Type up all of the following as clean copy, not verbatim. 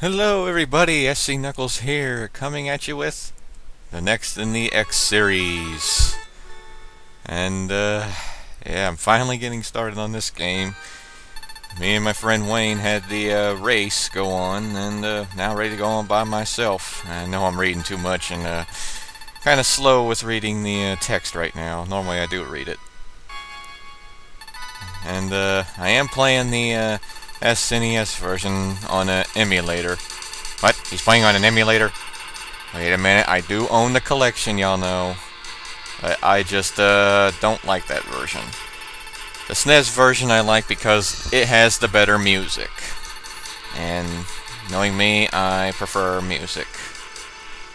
Hello everybody, SC Knuckles here, coming at you with the next in the X series. And yeah, I'm finally getting started on this game. Me and my friend Wayne had the race go on, and now ready to go on by myself. I know I'm reading too much and kind of slow with reading the text right now. Normally I do read it. And I am playing the SNES version on an emulator. What? He's playing on an emulator? Wait a minute, I do own the collection, y'all know. But I just don't like that version. The SNES version I like because it has the better music. And knowing me, I prefer music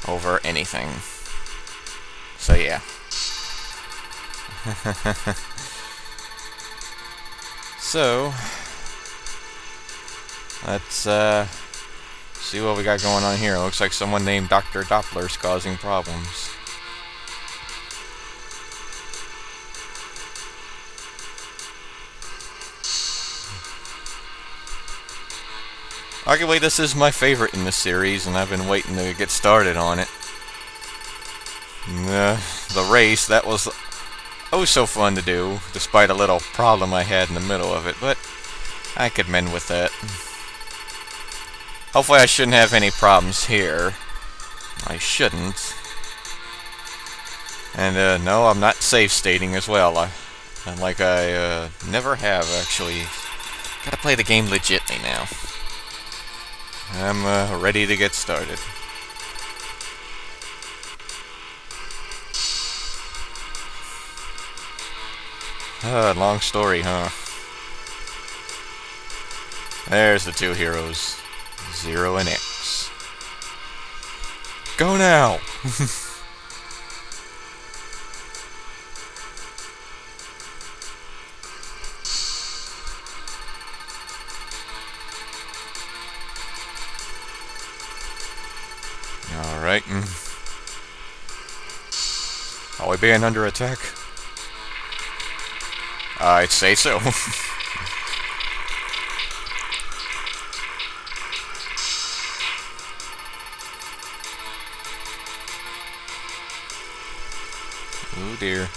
over anything. So yeah. So, let's see what we got going on here. It looks like someone named Dr. Dopler's causing problems. Arguably, this is my favorite in the series, and I've been waiting to get started on it. The race, that was oh so fun to do, despite a little problem I had in the middle of it, but I could mend with that. Hopefully I shouldn't have any problems here. I shouldn't. And no, I'm not save stating as well. I never have, actually. Gotta play the game legitly now. I'm ready to get started. Long story, huh? There's the two heroes. Zero and X. Go now! Alright. Are we being under attack? I'd say so. Oh dear.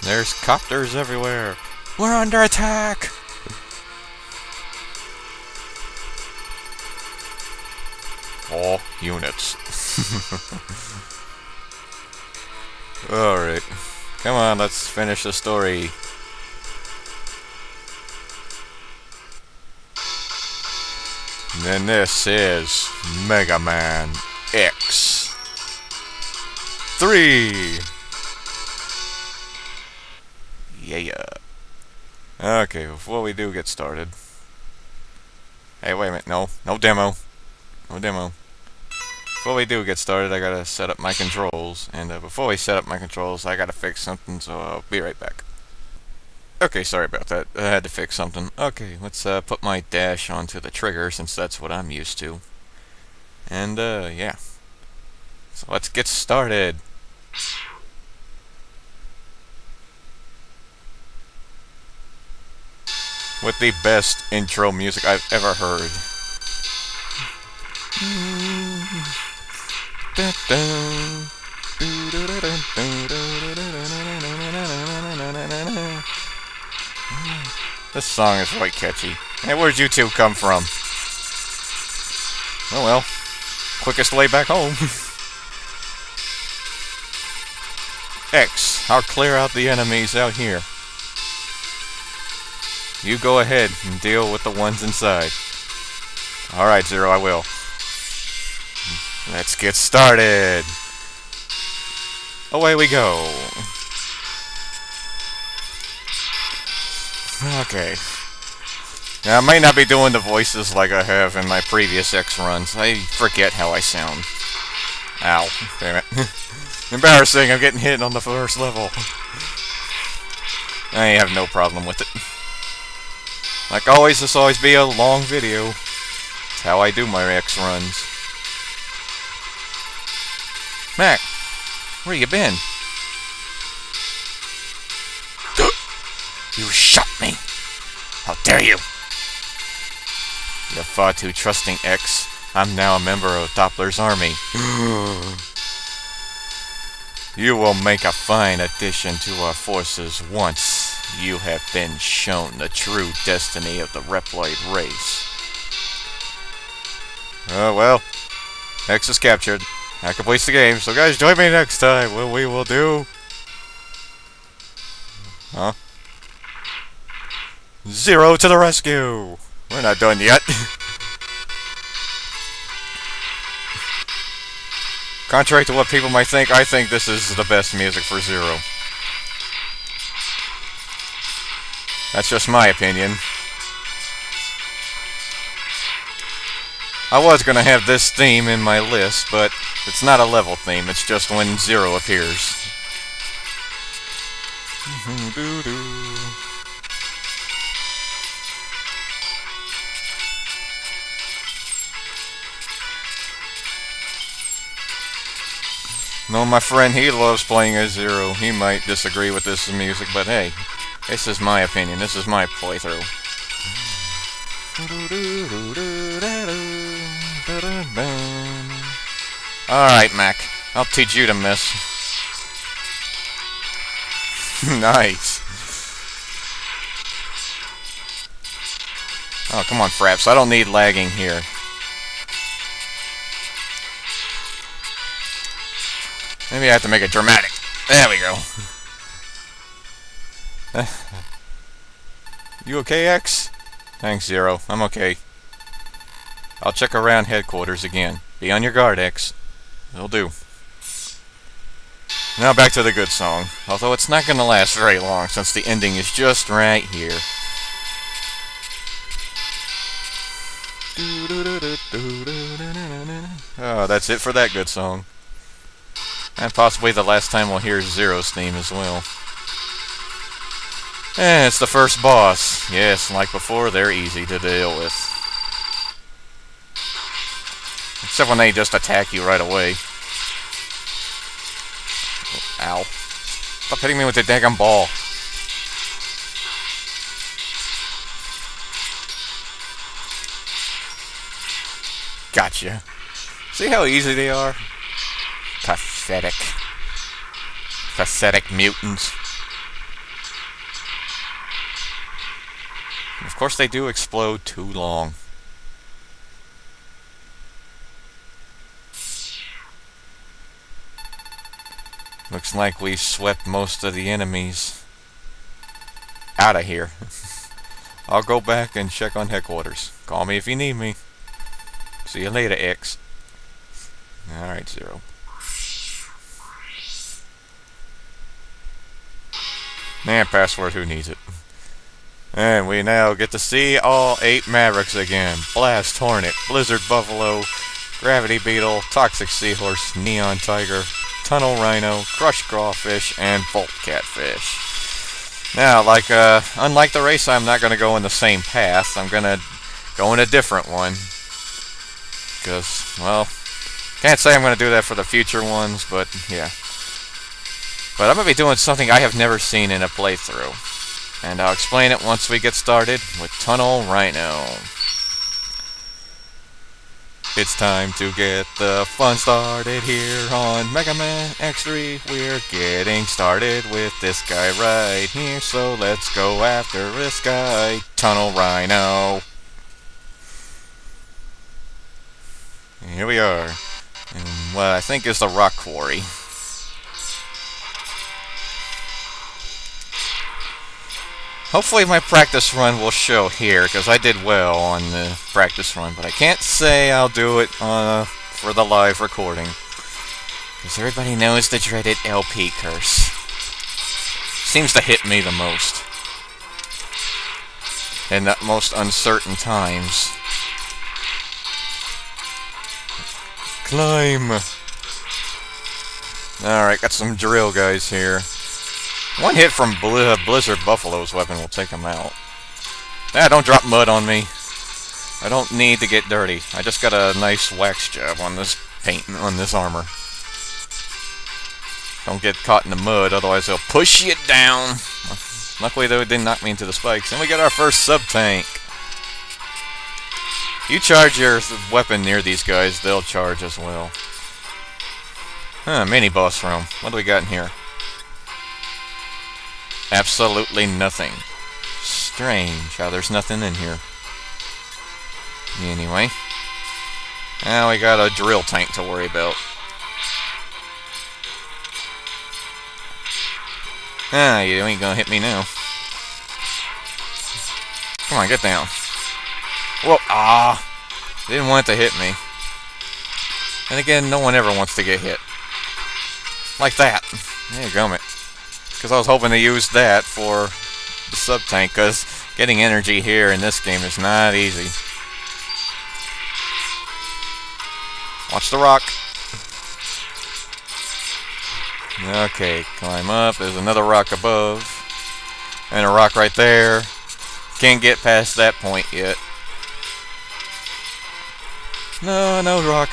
There's copters everywhere. We're under attack! All units. Alright. Come on, let's finish the story. And then this is Mega Man X 3. Yeah. Okay, before we do get started. Hey, wait a minute. No demo. No demo. Before we do get started, I gotta set up my controls. And before we set up my controls, I gotta fix something, so I'll be right back. Okay, sorry about that. I had to fix something. Okay, let's put my dash onto the trigger, since that's what I'm used to. And, yeah. So let's get started. With the best intro music I've ever heard. This song is quite catchy. Hey, where'd you two come from? Oh well. Quickest way back home. X, I'll clear out the enemies out here. You go ahead and deal with the ones inside. Alright, Zero, I will. Let's get started. Away we go. Okay. Now, I might not be doing the voices like I have in my previous X runs. I forget how I sound. Ow. Damn it. Embarrassing, I'm getting hit on the first level. I have no problem with it. Like always, this will always be a long video. That's how I do my X runs. Mac, where you been? You shot me! How dare you! You're far too trusting, X. I'm now a member of Dopler's army. You will make a fine addition to our forces once you have been shown the true destiny of the Reploid race. Oh well, X is captured. That completes the game, so guys, join me next time when we will do... Huh? Zero to the rescue! We're not done yet. Contrary to what people might think, I think this is the best music for Zero. That's just my opinion. I was gonna have this theme in my list, but it's not a level theme, it's just when Zero appears. No, my friend, he loves playing as Zero. He might disagree with this music, but hey, this is my opinion. This is my playthrough. Alright, Mac. I'll teach you to miss. Nice. Oh, come on, Fraps. I don't need lagging here. Maybe I have to make it dramatic. There we go. You okay, X? Thanks, Zero. I'm okay. I'll check around headquarters again. Be on your guard, X. Will do. Now back to the good song. Although it's not going to last very long since the ending is just right here. Oh, that's it for that good song. And possibly the last time we'll hear Zero's theme as well. And it's the first boss. Yes, like before, they're easy to deal with. Except when they just attack you right away. Ow. Stop hitting me with the daggum ball. Gotcha. See how easy they are? Pathetic. Pathetic mutants. Of course they do explode too long. Looks like we swept most of the enemies out of here. I'll go back and check on headquarters. Call me if you need me. See you later, X. Alright, Zero. And password, who needs it? And we now get to see all 8 Mavericks again. Blast Hornet, Blizzard Buffalo, Gravity Beetle, Toxic Seahorse, Neon Tiger, Tunnel Rhino, Crushed Crawfish, and Bolt Catfish. Now, unlike the race, I'm not going to go in the same path. I'm going to go in a different one. Because, well, can't say I'm going to do that for the future ones, but yeah. But I'm going to be doing something I have never seen in a playthrough. And I'll explain it once we get started with Tunnel Rhino. It's time to get the fun started here on Mega Man X3. We're getting started with this guy right here, so let's go after this guy, Tunnel Rhino. And here we are, in what I think is the rock quarry. Hopefully my practice run will show here, because I did well on the practice run, but I can't say I'll do it for the live recording. Because everybody knows the dreaded LP curse. Seems to hit me the most. In the most uncertain times. Climb! Alright, got some drill guys here. One hit from Blizzard Buffalo's weapon will take him out. Ah, don't drop mud on me. I don't need to get dirty. I just got a nice wax job on this paint, on this armor. Don't get caught in the mud, otherwise they'll push you down. Luckily, though, it didn't knock me into the spikes. And we got our first sub-tank. You charge your weapon near these guys, they'll charge as well. Huh, mini boss room. What do we got in here? Absolutely nothing. Strange how there's nothing in here. Anyway. Now we got a drill tank to worry about. Ah, you ain't gonna hit me now. Come on, get down. Whoa, didn't want it to hit me. And again, no one ever wants to get hit. Like that. There you go, mate. Because I was hoping to use that for the sub-tank, because getting energy here in this game is not easy. Watch the rock. Okay, climb up. There's another rock above. And a rock right there. Can't get past that point yet. No, no rock.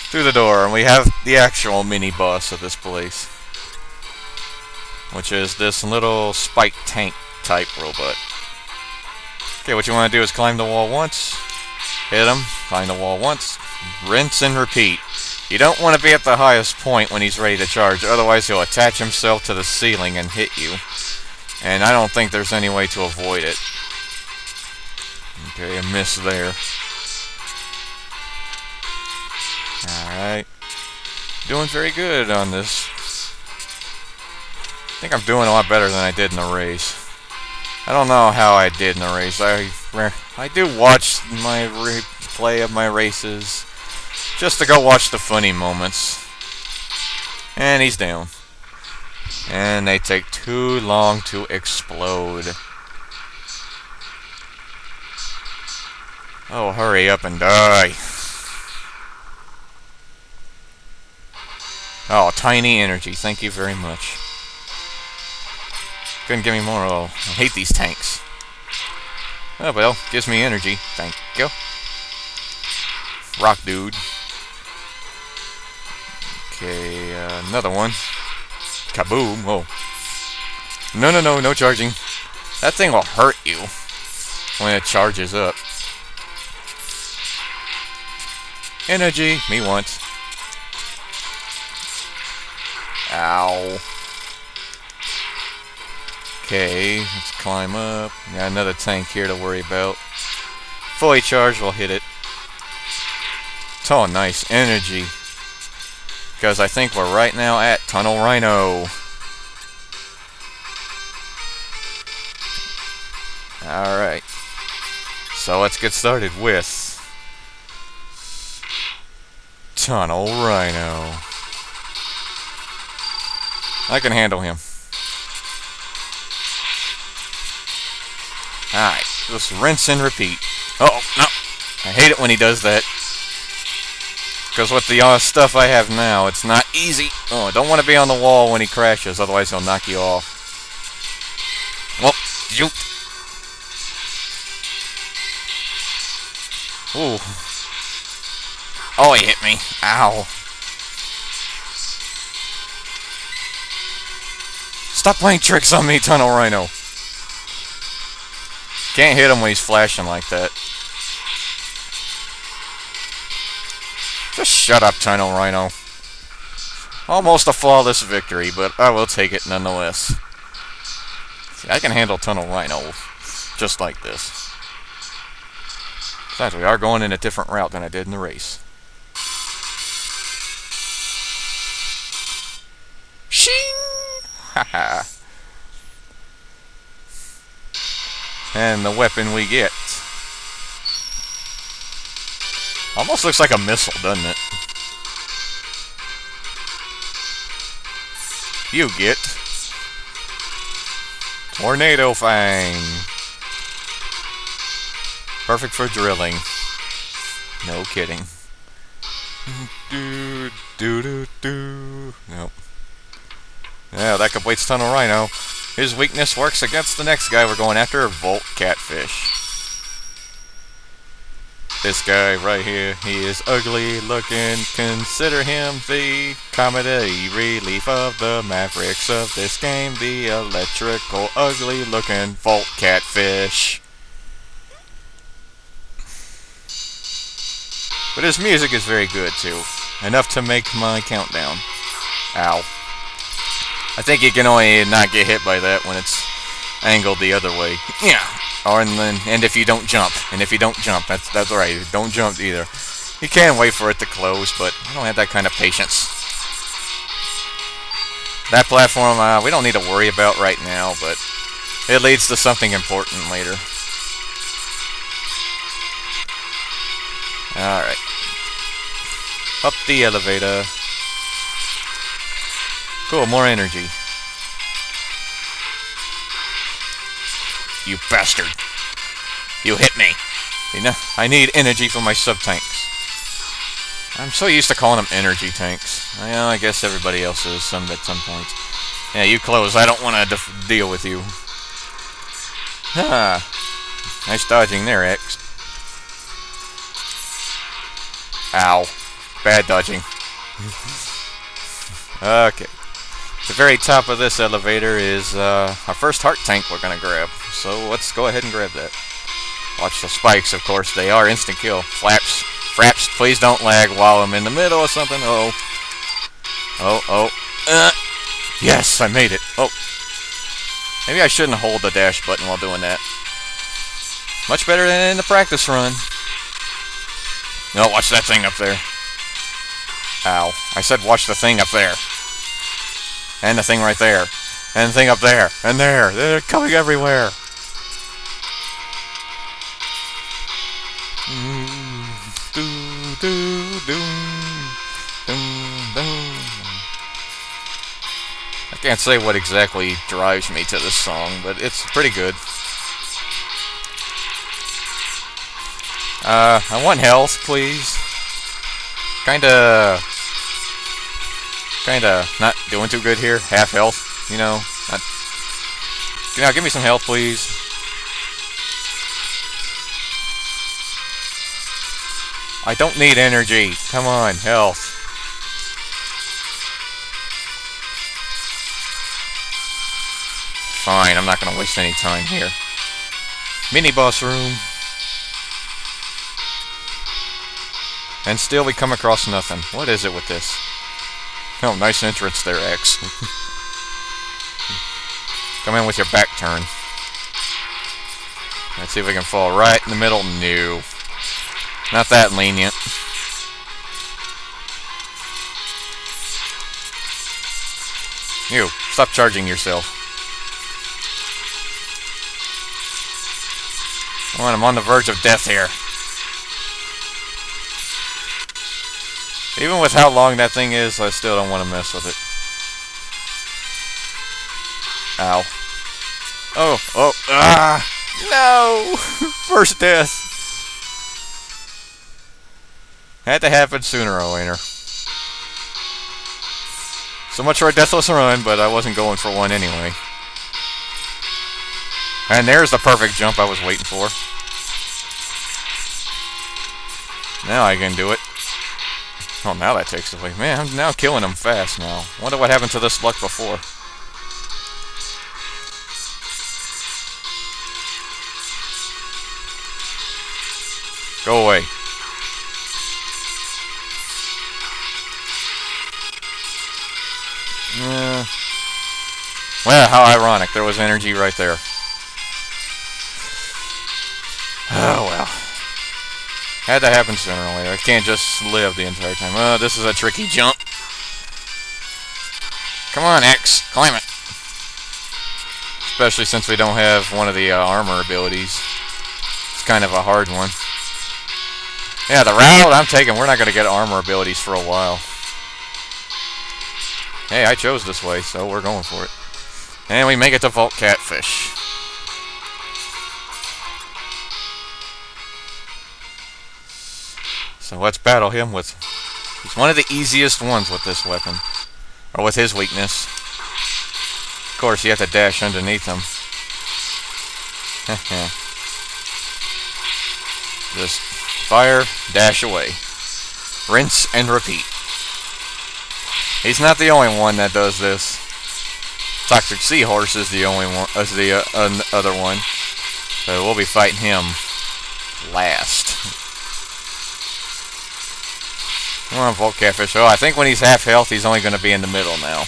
Through the door, and we have the actual mini-boss of this place. Which is this little spike tank type robot. Okay, what you want to do is climb the wall once. Hit him. Climb the wall once. Rinse and repeat. You don't want to be at the highest point when he's ready to charge, otherwise he'll attach himself to the ceiling and hit you. And I don't think there's any way to avoid it. Okay, a miss there. Alright. Doing very good on this. I think I'm doing a lot better than I did in the race. I don't know how I did in the race. I do watch my replay of my races just to go watch the funny moments. And he's down. And they take too long to explode. Oh, hurry up and die. Oh, tiny energy. Thank you very much. Couldn't give me more. Oh, I hate these tanks. Oh, well, gives me energy. Thank you. Rock dude. Okay, another one. Kaboom. Oh. No, no, no, no charging. That thing will hurt you when it charges up. Energy. Me once. Ow. Okay, let's climb up. Got another tank here to worry about. Fully charged, we'll hit it. Oh, nice energy. Because I think we're right now at Tunnel Rhino. Alright. So let's get started with Tunnel Rhino. I can handle him. Alright, just rinse and repeat. Oh, no. I hate it when he does that. Because with the stuff I have now, it's not easy. Oh, I don't want to be on the wall when he crashes, otherwise he'll knock you off. Well, shoot. Ooh. Oh, he hit me. Ow. Stop playing tricks on me, Tunnel Rhino. Can't hit him when he's flashing like that. Just shut up, Tunnel Rhino. Almost a flawless victory, but I will take it nonetheless. See, I can handle Tunnel Rhino just like this. Besides, we are going in a different route than I did in the race. Shing! Haha. And the weapon we get almost looks like a missile, doesn't it? You get Tornado Fang. Perfect for drilling. No kidding. Nope. Yeah, that completes Tunnel Rhino. His weakness works against the next guy we're going after, Volt Catfish. This guy right here, he is ugly looking. Consider him the comedy relief of the Mavericks of this game. The electrical, ugly looking Volt Catfish. But his music is very good, too. Enough to make my countdown. Ow. I think you can only not get hit by that when it's angled the other way. Yeah. Or and if you don't jump. And if you don't jump, that's right. Don't jump either. You can wait for it to close, but I don't have that kind of patience. That platform, we don't need to worry about right now, but it leads to something important later. Alright. Up the elevator. Cool, more energy. You bastard. You hit me. You know, I need energy for my sub-tanks. I'm so used to calling them energy tanks. Well, I guess everybody else is at some points. Yeah, you close. I don't want to deal with you. Ha! Nice dodging there, X. Ow. Bad dodging. Okay. The very top of this elevator is our first heart tank we're going to grab. So let's go ahead and grab that. Watch the spikes, of course. They are instant kill. Fraps, please don't lag while I'm in the middle or something. Oh. Yes, I made it. Oh. Maybe I shouldn't hold the dash button while doing that. Much better than in the practice run. No, watch that thing up there. Ow. I said watch the thing up there. And the thing right there. And the thing up there. And there. They're coming everywhere. I can't say what exactly drives me to this song, but it's pretty good. I want health, please. Kinda not doing too good here. Half health, you know. Give me some health, please. I don't need energy. Come on, health. Fine, I'm not gonna waste any time here. Mini boss room. And still we come across nothing. What is it with this? Oh, nice entrance there, X. Come in with your back turn. Let's see if we can fall right in the middle. No. Not that lenient. You, stop charging yourself. Come on, I'm on the verge of death here. Even with how long that thing is, I still don't want to mess with it. Ow. No! First death. Had to happen sooner or later. So much for a deathless run, but I wasn't going for one anyway. And there's the perfect jump I was waiting for. Now I can do it. Oh, now that takes away. Man, I'm now killing them fast now. Wonder what happened to this luck before. Go away. Well, how ironic. There was energy right there. Oh, well. Had to happen sooner or later. I can't just live the entire time. Oh, this is a tricky jump. Come on, X. Climb it. Especially since we don't have one of the armor abilities. It's kind of a hard one. Yeah, the route I'm taking, we're not going to get armor abilities for a while. Hey, I chose this way, so we're going for it. And we make it to Vault Catfish. So let's battle him with... He's one of the easiest ones with this weapon. Or with his weakness. Of course, you have to dash underneath him. Just fire, dash away. Rinse and repeat. He's not the only one that does this. Toxic Seahorse is the only one, other one. So we'll be fighting him last. Come on, Volt Catfish. Oh, I think when he's half health, he's only going to be in the middle now.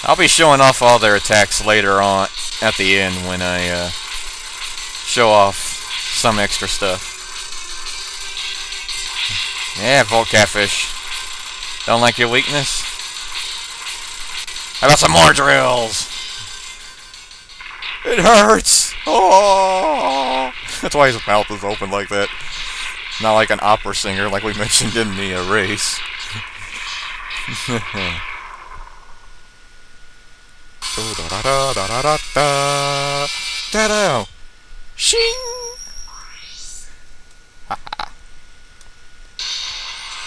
I'll be showing off all their attacks later on at the end when I show off some extra stuff. Yeah, Volt Catfish. Don't like your weakness? How about some more drills? It hurts! Oh! That's why his mouth is open like that. Not like an opera singer like we mentioned in the race. Da-da! Shing!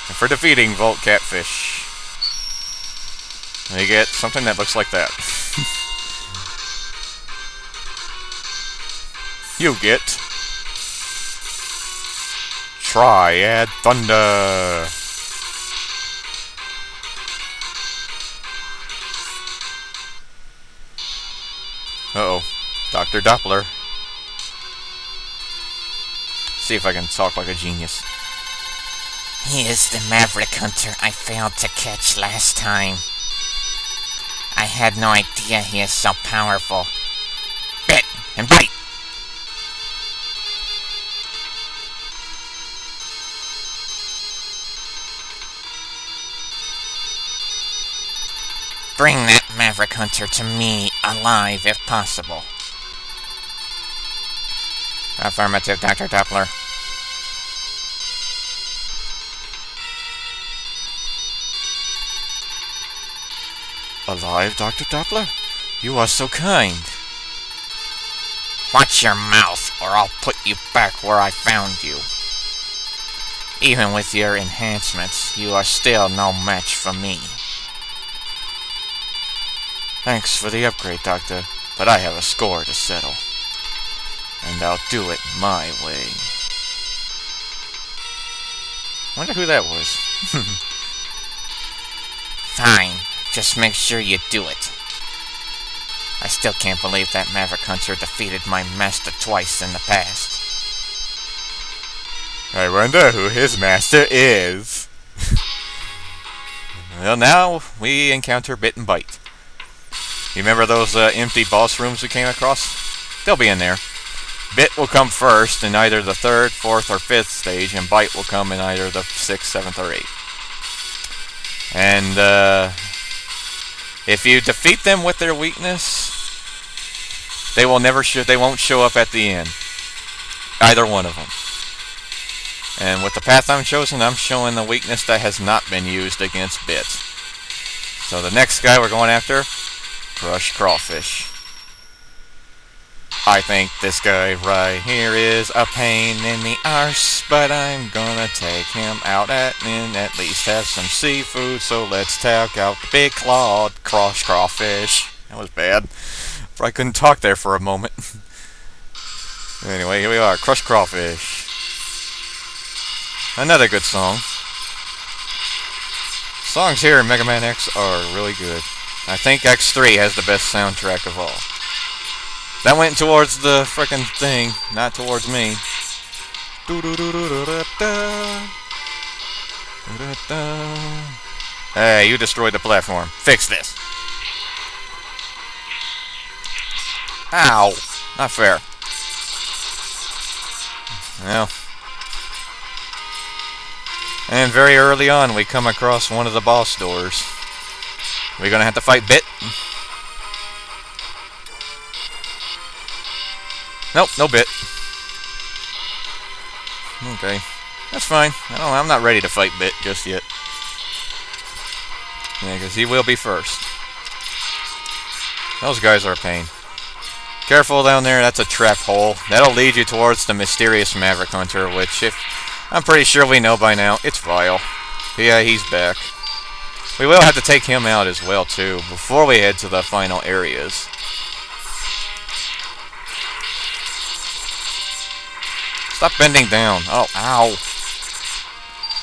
And for defeating Volt Catfish, you get something that looks like that. You get Triad Thunder. Uh-oh. Dr. Dopler. See if I can talk like a genius. He is the Maverick Hunter I failed to catch last time. I had no idea he is so powerful. Bit and bite! Bring that Maverick Hunter to me, alive if possible. Affirmative, Dr. Dopler. Alive, Dr. Dopler? You are so kind. Watch your mouth, or I'll put you back where I found you. Even with your enhancements, you are still no match for me. Thanks for the upgrade, Doctor, but I have a score to settle. And I'll do it my way. Wonder who that was. Fine, just make sure you do it. I still can't believe that Maverick Hunter defeated my master twice in the past. I wonder who his master is. Well, now we encounter Bit and Bite. You remember those empty boss rooms we came across? They'll be in there. Bit will come first in either the 3rd, 4th, or 5th stage, and Bite will come in either the 6th, 7th, or 8th. And if you defeat them with their weakness, they will they won't show up at the end. Either one of them. And with the path I'm chosen, I'm showing the weakness that has not been used against Bit. So the next guy we're going after, Crawfish. I think this guy right here is a pain in the arse, but I'm gonna take him out and at least have some seafood. So let's take out the big clawed Crawfish. That was bad. I couldn't talk there for a moment. Anyway, here we are, Crushed Crawfish. Another good song. Songs here in Mega Man X are really good. I think X3 has the best soundtrack of all. That went towards the frickin' thing, not towards me. Hey, you destroyed the platform. Fix this. Ow. Not fair. Well. And very early on, we come across one of the boss doors. We're gonna have to fight Bit. Nope, no Bit. Okay, that's fine. I'm not ready to fight Bit just yet. Yeah, because he will be first. Those guys are a pain. Careful down there, that's a trap hole. That'll lead you towards the mysterious Maverick Hunter, which, if I'm pretty sure we know by now, it's Vile. Yeah, he's back. We will have to take him out as well, too, before we head to the final areas. Stop bending down. Oh, ow.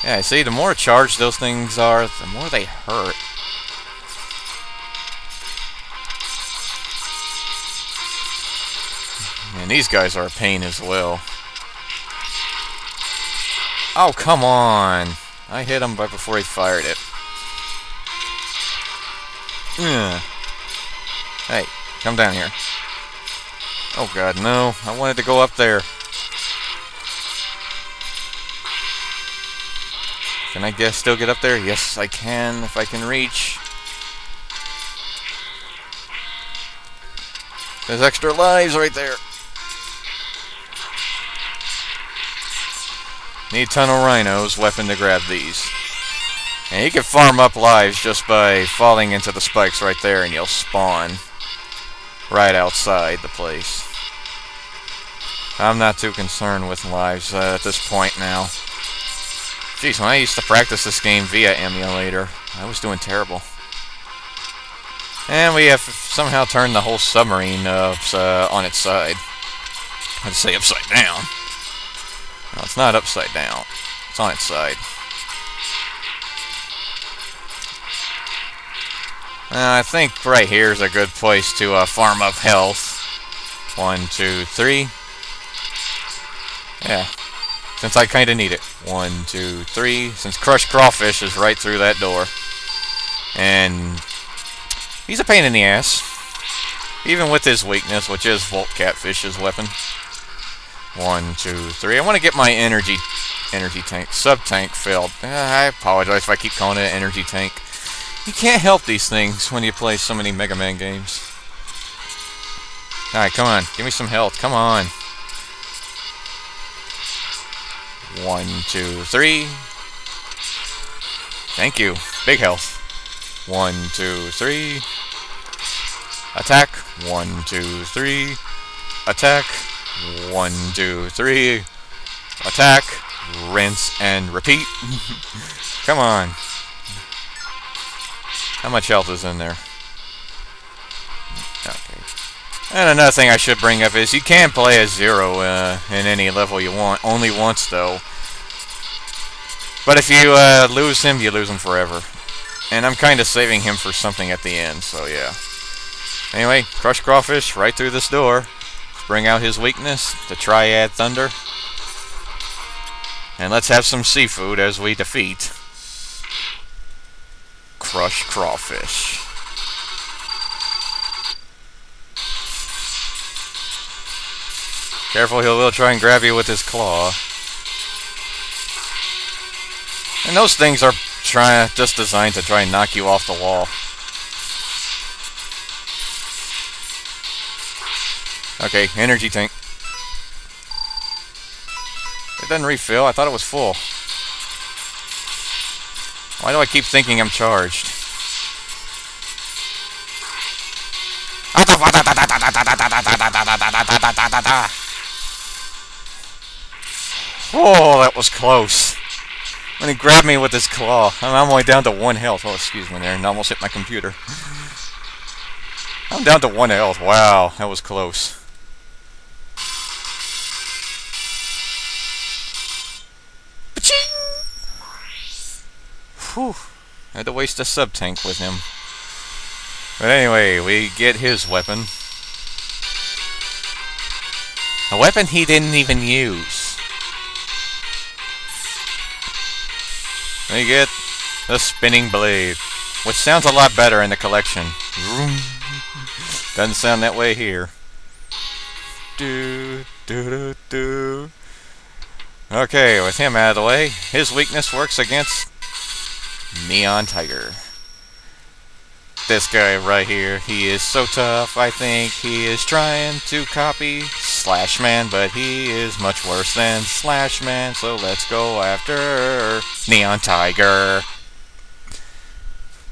Yeah, see, the more charged those things are, the more they hurt. And these guys are a pain as well. Oh, come on. I hit him right before he fired it. Ugh. Hey, come down here. Oh god, no. I wanted to go up there. Can I still get up there? Yes, I can, if I can reach. There's extra lives right there. Need tunnel rhinos weapon to grab these. And you can farm up lives just by falling into the spikes right there, and you'll spawn right outside the place. I'm not too concerned with lives at this point now. Jeez, when I used to practice this game via emulator, I was doing terrible. And we have somehow turned the whole submarine on its side. I'd say upside down. No, it's not upside down. It's on its side. I think right here is a good place to farm up health. 1, 2, 3. Yeah. Since I kind of need it. 1, 2, 3. Since crushed crawfish is right through that door. And he's a pain in the ass. Even with his weakness, which is Catfish's weapon. 1, 2, 3. I want to get my energy tank, sub-tank filled. I apologize if I keep calling it an energy tank. You can't help these things when you play so many Mega Man games. Alright, come on. Give me some health. Come on. 1, 2, 3. Thank you. Big health. 1, 2, 3. Attack. 1, 2, 3. Attack. 1, 2, 3. Attack. Rinse and repeat. Come on. How much health is in there? Okay. And another thing I should bring up is you can play as Zero in any level you want. Only once, though. But if you lose him, you lose him forever. And I'm kind of saving him for something at the end, so yeah. Anyway, crush crawfish right through this door. Let's bring out his weakness, the Triad Thunder. And let's have some seafood as we defeat Crush Crawfish. Careful, he will try and grab you with his claw. And those things are just designed to try and knock you off the wall. Okay, energy tank. It doesn't refill. I thought it was full. Why do I keep thinking I'm charged? Oh, that was close. When he grabbed me with his claw. I'm only down to 1 health. Oh, excuse me there. And almost hit my computer. I'm down to 1 health. Wow, that was close. Whew. I had to waste a sub-tank with him. But anyway, we get his weapon. A weapon he didn't even use. We get the spinning blade, which sounds a lot better in the collection. Doesn't sound that way here. Do, do, do, do. Okay, with him out of the way, his weakness works against Neon Tiger. This guy right here, he is so tough. I think he is trying to copy Slash Man, but he is much worse than Slash Man, so let's go after Neon Tiger.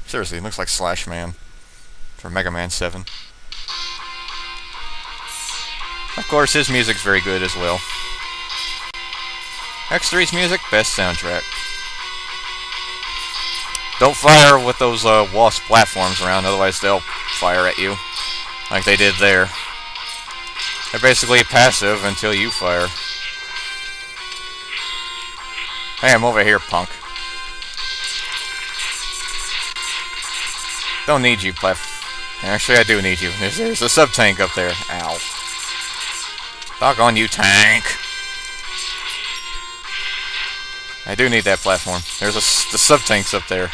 Seriously, it looks like Slash Man from Mega Man 7. Of course, his music's very good as well. X3's music, best soundtrack. Don't fire with those wasp platforms around, otherwise they'll fire at you, like they did there. They're basically passive until you fire. Hey, I'm over here, punk. Don't need you, Actually, I do need you. There's a sub-tank up there. Ow. Doggone you, tank. I do need that platform. There's the sub-tanks up there.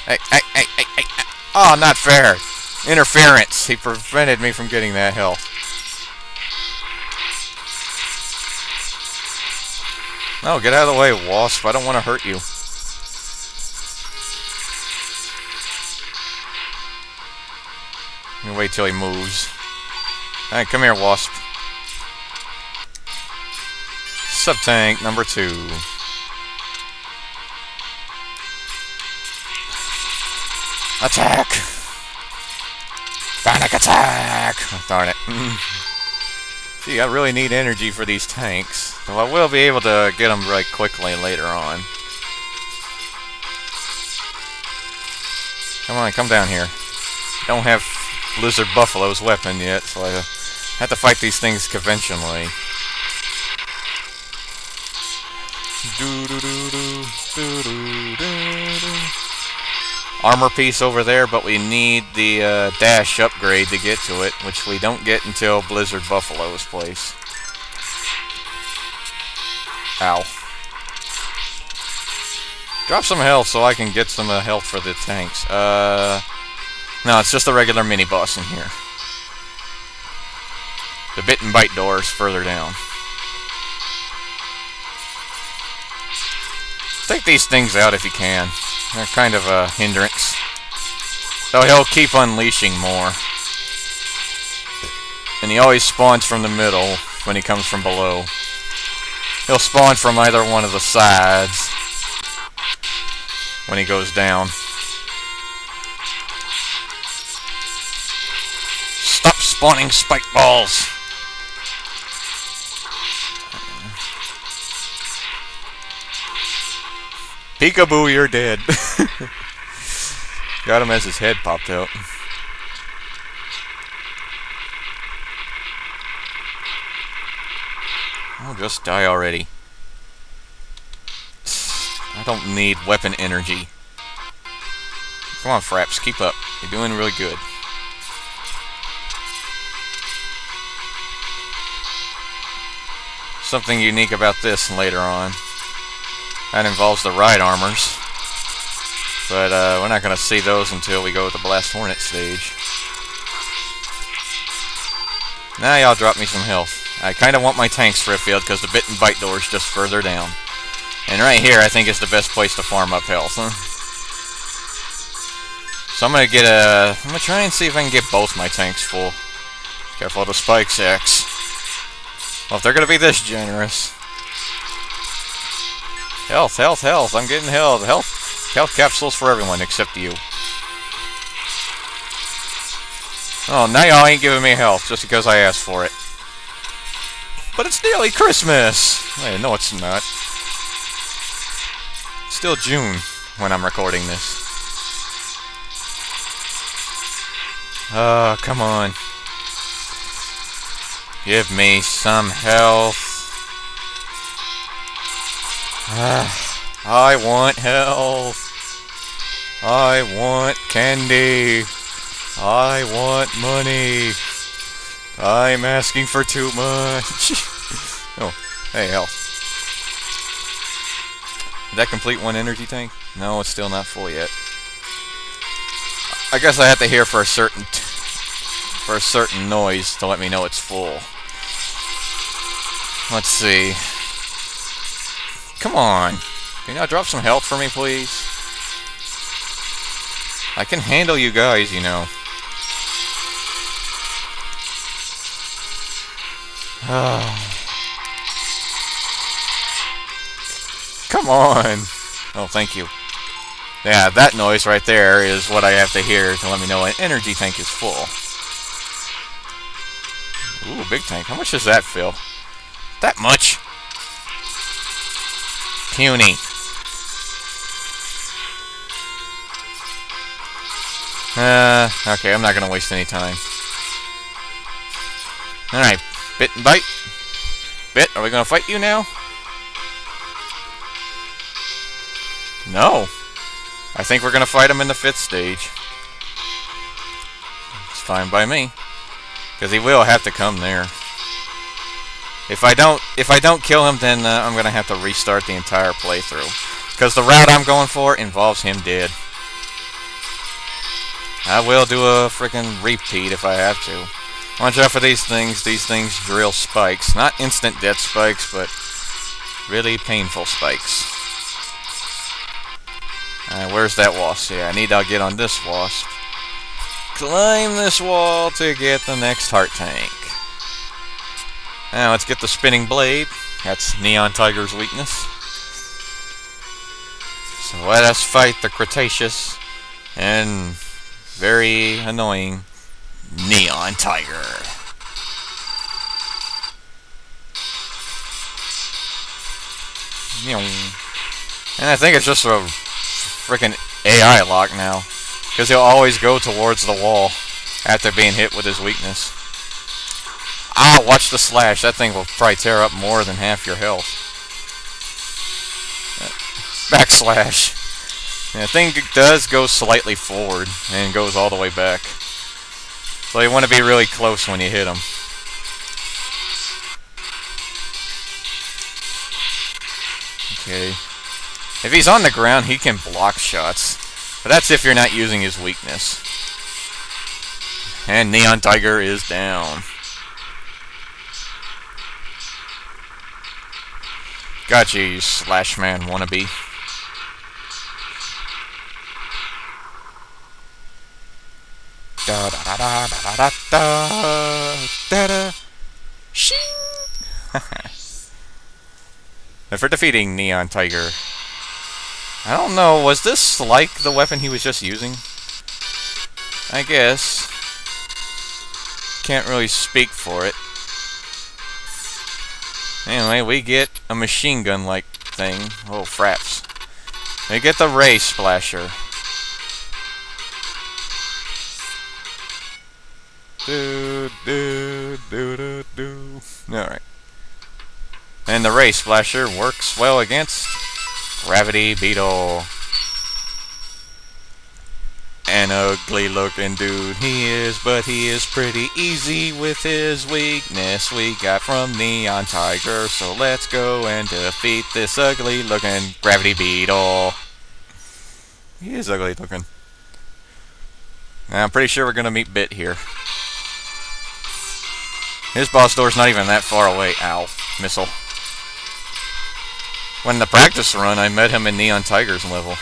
Hey, hey, hey, hey, hey. Oh, not fair. Interference. He prevented me from getting that health. No, get out of the way, Wasp. I don't want to hurt you. Let me wait till he moves. Alright, come here, Wasp. Sub-tank number 2. Attack! Panic attack! Oh, darn it. Gee, I really need energy for these tanks. So I will be able to get them right quickly later on. Come on, come down here. Don't have Lizard Buffalo's weapon yet, so I have to fight these things conventionally. Armor piece over there, but we need the dash upgrade to get to it, which we don't get until Blizzard Buffalo's place. Ow. Drop some health so I can get some health for the tanks. No, it's just a regular mini-boss in here. The bit and bite door is further down. Take these things out if you can. They're kind of a hindrance. So he'll keep unleashing more. And he always spawns from the middle when he comes from below. He'll spawn from either one of the sides when he goes down. Stop spawning spike balls! Peekaboo, you're dead. Got him as his head popped out. Oh, just die already. I don't need weapon energy. Come on, Fraps, keep up. You're doing really good. Something unique about this later on. That involves the ride armors. But we're not going to see those until we go to the Blast Hornet stage. Now y'all drop me some health. I kind of want my tanks refilled because the bit and bite door is just further down. And right here I think is the best place to farm up health. Huh? So I'm going to try and see if I can get both my tanks full. Careful of the spike sacks. Well, if they're going to be this generous. Health, health, health. I'm getting health. Health capsules for everyone except you. Oh, now y'all ain't giving me health just because I asked for it. But it's nearly Christmas! Hey, no, it's not. It's still June when I'm recording this. Oh, come on. Give me some health. I want health. I want candy. I want money. I'm asking for too much. Oh, hey, health. Did that complete one energy tank? No, it's still not full yet. I guess I have to hear for a certain noise to let me know it's full. Let's see. Come on. Can you now drop some health for me, please? I can handle you guys, you know. Come on. Oh, thank you. Yeah, that noise right there is what I have to hear to let me know an energy tank is full. Ooh, big tank. How much does that fill? That much? Puny. Okay, I'm not gonna waste any time. Alright, bit and bite. Bit, are we gonna fight you now? No. I think we're gonna fight him in the 5th stage. It's fine by me. Because he will have to come there. If I don't kill him, then I'm gonna have to restart the entire playthrough. Because the route I'm going for involves him dead. I will do a freaking repeat if I have to. Watch out for these things. These things drill spikes. Not instant death spikes, but really painful spikes. Alright, where's that wasp? Yeah, I need to get on this wasp. Climb this wall to get the next heart tank. Now let's get the spinning blade. That's Neon Tiger's weakness. So let us fight the Cretaceous and very annoying Neon Tiger. And I think it's just a freaking AI lock now. Because he'll always go towards the wall after being hit with his weakness. Ah, watch the slash. That thing will probably tear up more than half your health. Backslash. Yeah, the thing does go slightly forward and goes all the way back. So you want to be really close when you hit him. Okay. If he's on the ground, he can block shots. But that's if you're not using his weakness. And Neon Tiger is down. Gotcha, you Slash Man wannabe. Da da da da da da da da da. Shing. And for defeating Neon Tiger, I don't know, was this like the weapon he was just using? I guess. Can't really speak for it. Anyway, we get a machine gun-like thing. Oh, fraps. We get the Ray Splasher. Do, do, do, do, do. Alright. And the Ray Splasher works well against Gravity Beetle. An ugly looking dude he is, but he is pretty easy with his weakness we got from Neon Tiger. So let's go and defeat this ugly looking Gravity Beetle. He is ugly looking. Now, I'm pretty sure we're gonna meet Bit here. His boss door's not even that far away. Ow. Missile. When the practice run, I met him in Neon Tiger's level.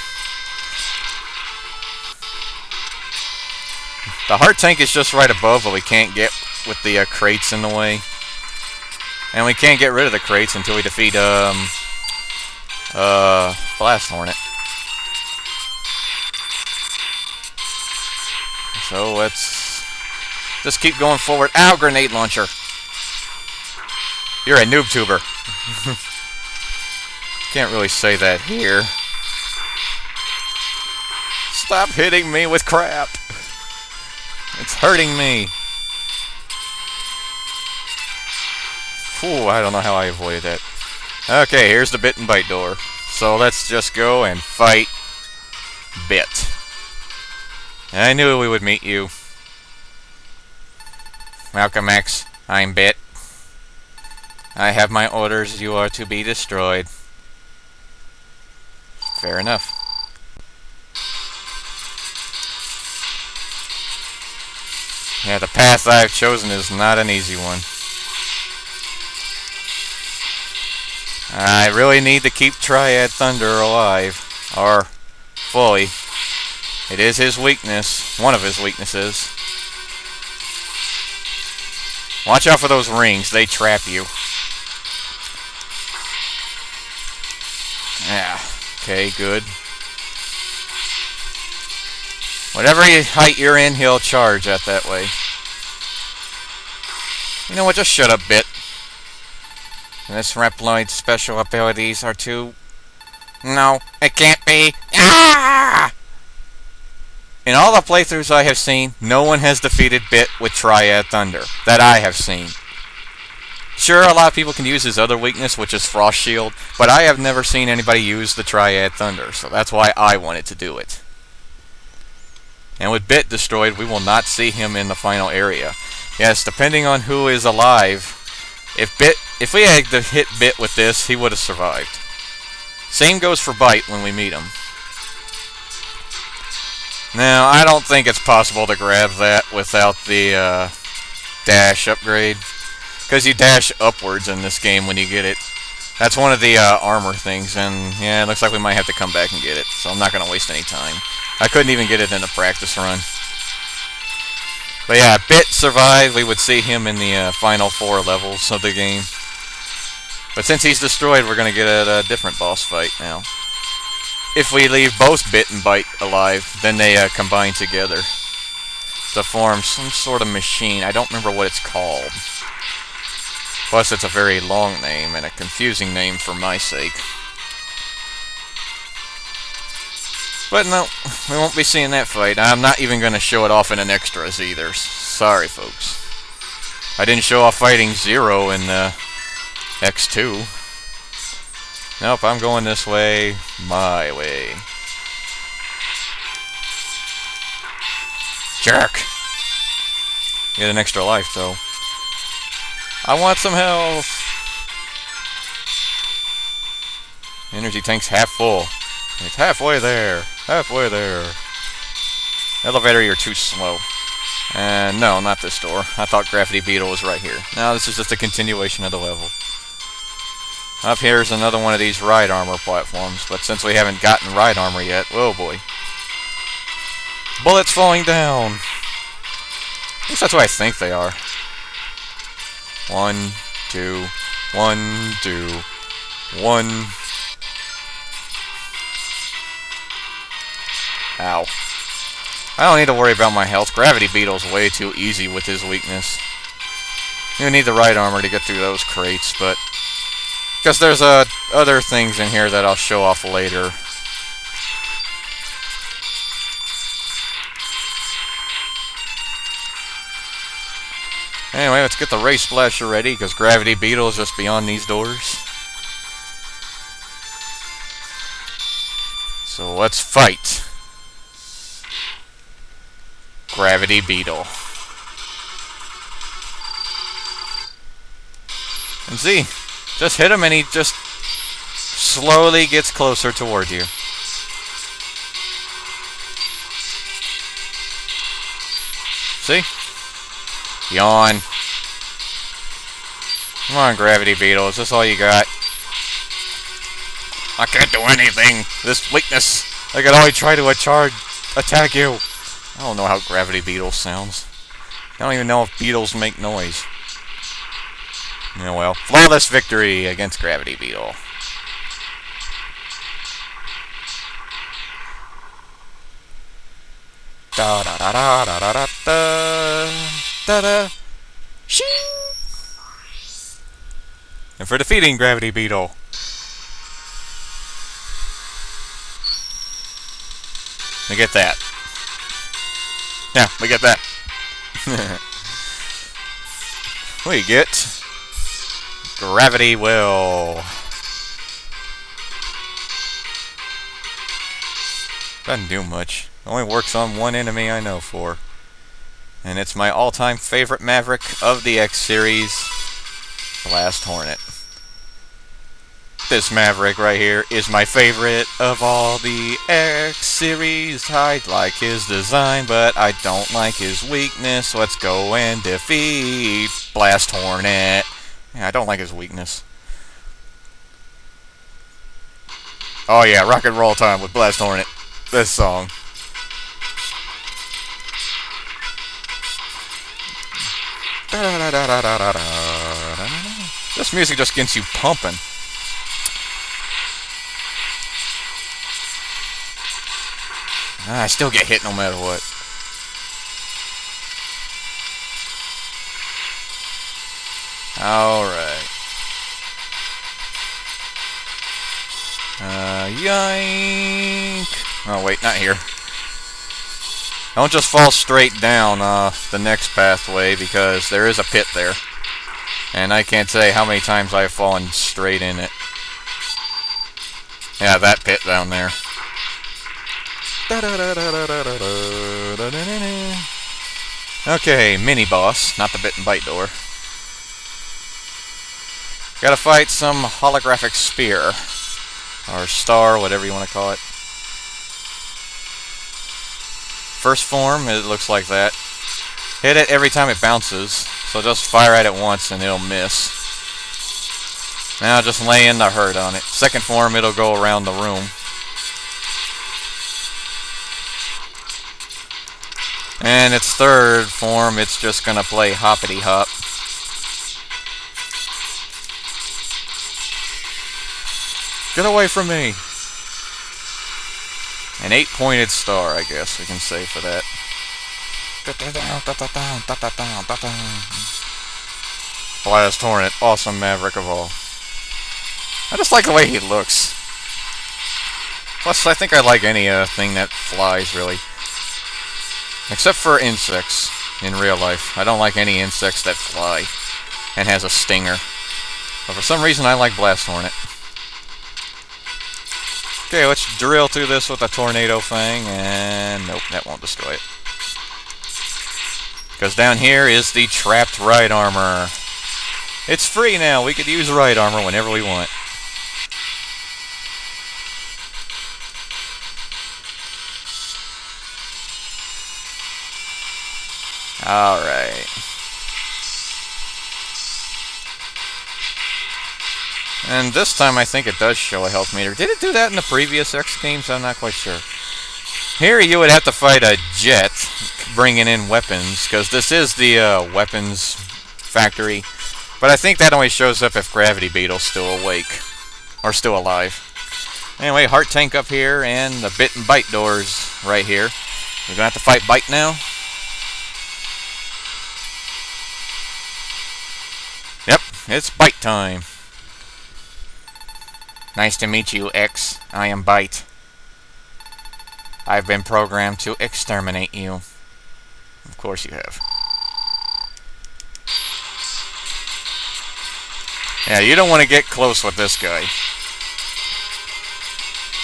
The heart tank is just right above, but we can't get with the crates in the way. And we can't get rid of the crates until we defeat Blast Hornet. So let's just keep going forward. Ow, grenade launcher. You're a noob tuber. Can't really say that here. Stop hitting me with crap. It's hurting me. Ooh, I don't know how I avoided that. Okay, here's the Bit and Bite door. So let's just go and fight Bit. I knew we would meet you. Welcome, Max. I'm Bit. I have my orders. You are to be destroyed. Fair enough. Yeah, the path I've chosen is not an easy one. I really need to keep Triad Thunder alive. Or fully. It is his weakness. One of his weaknesses. Watch out for those rings. They trap you. Yeah. Okay, good. Whatever height you're in, he'll charge at that way. You know what? Just shut up, Bit. This Reploid's special abilities are too... No, it can't be. Ah! In all the playthroughs I have seen, no one has defeated Bit with Triad Thunder. That I have seen. Sure, a lot of people can use his other weakness, which is Frost Shield, but I have never seen anybody use the Triad Thunder, so that's why I wanted to do it. And with Bit destroyed, we will not see him in the final area. Yes, depending on who is alive, If we had to hit Bit with this, he would have survived. Same goes for Bite when we meet him. Now, I don't think it's possible to grab that without the dash upgrade. Because you dash upwards in this game when you get it. That's one of the armor things, and yeah, it looks like we might have to come back and get it. So I'm not going to waste any time. I couldn't even get it in a practice run. But yeah, Bit survived. We would see him in the final 4 levels of the game. But since he's destroyed, we're going to get a different boss fight now. If we leave both Bit and Bite alive, then they combine together to form some sort of machine. I don't remember what it's called. Plus, it's a very long name and a confusing name for my sake. But no, we won't be seeing that fight. I'm not even going to show it off in an extras either. Sorry, folks. I didn't show off fighting Zero in X2. Nope, I'm going this way, my way. Jerk! Get an extra life, though. I want some health! Energy tank's half full. It's halfway there. Halfway there. Elevator, you're too slow. And no, not this door. I thought Gravity Beetle was right here. No, this is just a continuation of the level. Up here is another one of these ride armor platforms, but since we haven't gotten ride armor yet, oh boy. Bullets falling down! At least that's what I think they are. 1, 2, 1, 2, 1. Ow. I don't need to worry about my health. Gravity Beetle's way too easy with his weakness. You need the ride armor to get through those crates, but... because there's other things in here that I'll show off later. Anyway, let's get the Ray Splasher ready, because Gravity Beetle is just beyond these doors. So let's fight Gravity Beetle. And see, just hit him and he just slowly gets closer towards you. See? Yawn. Come on, Gravity Beetle. Is this all you got? I can't do anything. This weakness. I can only try to attack you. I don't know how Gravity Beetle sounds. I don't even know if beetles make noise. Yeah, well, flawless victory against Gravity Beetle. Da da da da da da da da da da. Shing! And for defeating Gravity Beetle. We get that. Yeah, we get that. We get Gravity Will. Doesn't do much. Only works on one enemy I know for. And it's my all-time favorite Maverick of the X series, Blast Hornet. This Maverick right here is my favorite of all the X series. I like his design, but I don't like his weakness. Let's go and defeat Blast Hornet. Yeah, I don't like his weakness. Oh yeah, rock and roll time with Blast Hornet. This song. This music just gets you pumping. I still get hit no matter what. Alright. Yoink! Oh wait, not here. Don't just fall straight down the next pathway, because there is a pit there. And I can't say how many times I've fallen straight in it. Yeah, that pit down there. Okay, mini boss, not the bit and bite door. Gotta fight some holographic spear. Or star, whatever you want to call it. First form, it looks like that. Hit it every time it bounces. So just fire at it once and it'll miss. Now just lay in the hurt on it. Second form, it'll go around the room. And its third form, it's just gonna play hoppity hop. Get away from me! An 8-pointed star, I guess we can say for that. Blast Hornet, awesome maverick of all. I just like the way he looks. Plus, I think I like any thing that flies, really. Except for insects in real life. I don't like any insects that fly and has a stinger. But for some reason, I like Blast Hornet. Okay, let's drill through this with a tornado fang, and nope, that won't destroy it. Because down here is the trapped ride armor. It's free now, we could use ride armor whenever we want. Alright. And this time I think it does show a health meter. Did it do that in the previous X games? I'm not quite sure. Here you would have to fight a jet, bringing in weapons, because this is the weapons factory. But I think that only shows up if Gravity Beetle's still awake. Or still alive. Anyway, heart tank up here, and the bit and bite doors right here. We're gonna have to fight Bite now. Yep, it's Bite time. Nice to meet you, X. I am Bite. I've been programmed to exterminate you. Of course you have. Yeah, you don't want to get close with this guy.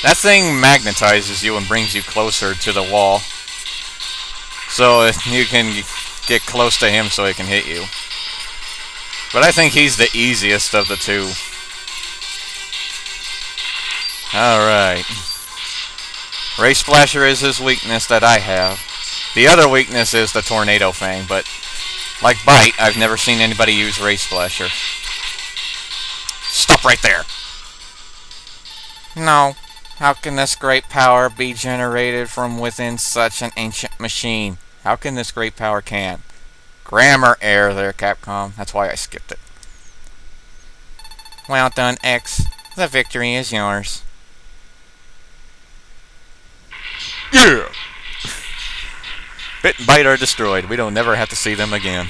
That thing magnetizes you and brings you closer to the wall. So you can get close to him so he can hit you. But I think he's the easiest of the two. Alright. Ray Splasher is his weakness that I have. The other weakness is the Tornado Fang, but like Bite, I've never seen anybody use Ray Splasher. Stop right there! No. How can this great power be generated from within such an ancient machine? How can this great power can? Grammar error there, Capcom. That's why I skipped it. Well done, X. The victory is yours. Yeah! Bit and Bite are destroyed. We don't never have to see them again.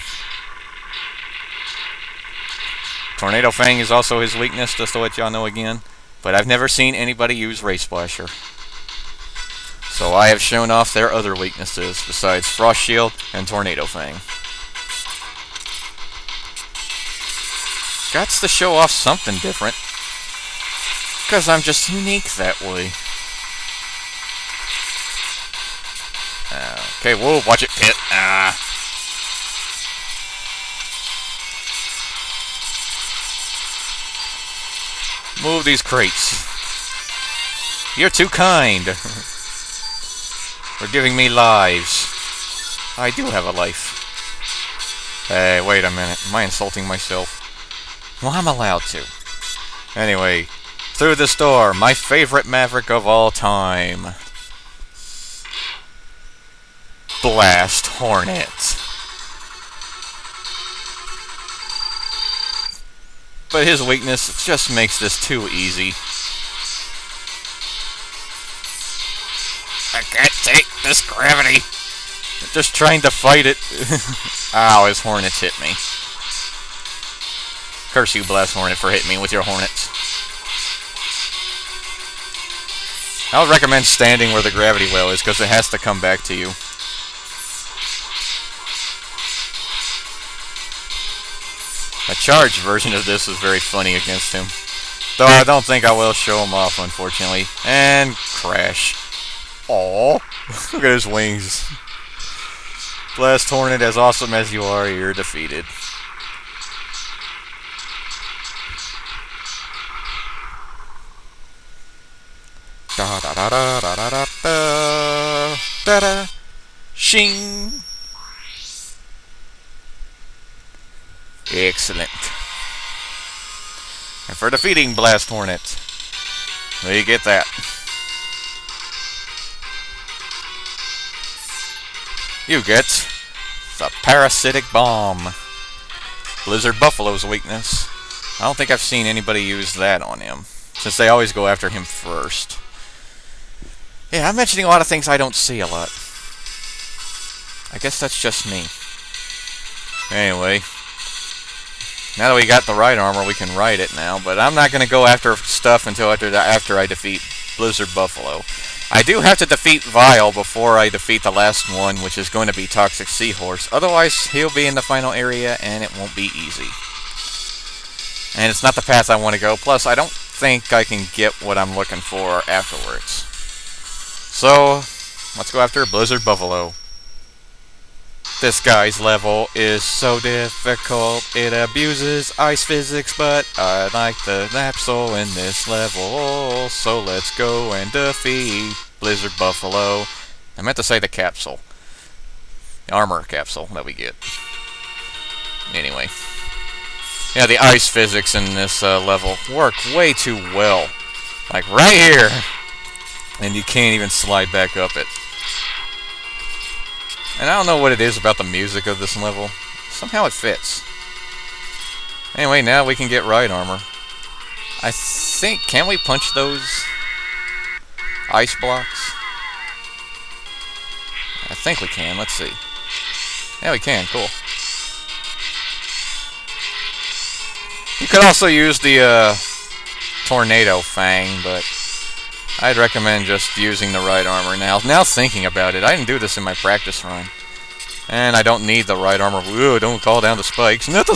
Tornado Fang is also his weakness, just to let y'all know again. But I've never seen anybody use Ray Splasher. So I have shown off their other weaknesses, besides Frost Shield and Tornado Fang. Gots to show off something different. Because I'm just unique that way. Okay, whoa, watch it, Pit. Move these crates. You're too kind. For giving me lives. I do have a life. Hey, wait a minute. Am I insulting myself? Well, I'm allowed to. Anyway, through this door, my favorite Maverick of all time. Blast Hornet. But his weakness just makes this too easy. I can't take this gravity. Just trying to fight it. Ow, his Hornets hit me. Curse you, Blast Hornet, for hitting me with your Hornets. I would recommend standing where the gravity well is, because it has to come back to you. A charged version of this is very funny against him. Though I don't think I will show him off, unfortunately. And crash. Aww. Look at his wings. Blast Hornet, as awesome as you are, you're defeated. Da da da da da da da da da. Shing. Excellent. And for defeating Blast Hornet, we get that. You get the Parasitic Bomb. Blizzard Buffalo's weakness. I don't think I've seen anybody use that on him, since they always go after him first. Yeah, I'm mentioning a lot of things I don't see a lot. I guess that's just me. Anyway, now that we got the right armor, we can ride it now, but I'm not going to go after stuff until after I defeat Blizzard Buffalo. I do have to defeat Vile before I defeat the last one, which is going to be Toxic Seahorse. Otherwise, he'll be in the final area, and it won't be easy. And it's not the path I want to go. Plus, I don't think I can get what I'm looking for afterwards. So, let's go after Blizzard Buffalo. This guy's level is so difficult, it abuses ice physics, but I like the Napsol in this level, so let's go and defeat Blizzard Buffalo. I meant to say the capsule. The armor capsule that we get. Anyway. Yeah, the ice physics in this level work way too well. Like right here. And you can't even slide back up it. And I don't know what it is about the music of this level. Somehow it fits. Anyway, now we can get right armor. I think... Can we punch those ice blocks? I think we can. Let's see. Yeah, we can. Cool. You could also use the Tornado Fang, but I'd recommend just using the right armor now. Now thinking about it, I didn't do this in my practice run. And I don't need the right armor. Ooh, don't call down the spikes. Thank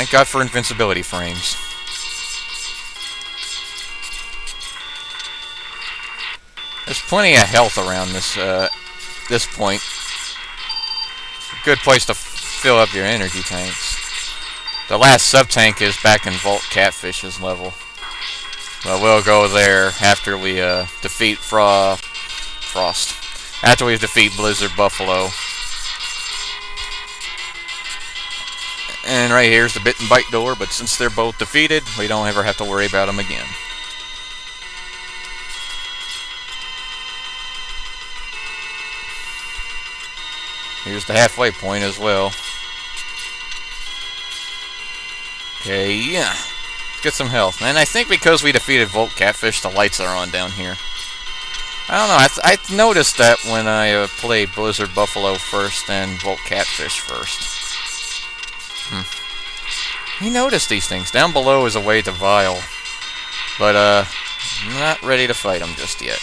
God for invincibility frames. There's plenty of health around this point. A good place to fill up your energy tanks. The last sub-tank is back in Vault Catfish's level. But we'll go there after we defeat Frost. After we defeat Blizzard Buffalo. And right here's the Bit and Bite door, but since they're both defeated, we don't ever have to worry about them again. Here's the halfway point as well. Okay, yeah. Let's get some health. And I think because we defeated Volt Catfish, the lights are on down here. I don't know, I noticed that when I played Blizzard Buffalo first and Volt Catfish first. You notice these things. Down below is a way to Vile. But, I'm not ready to fight them just yet.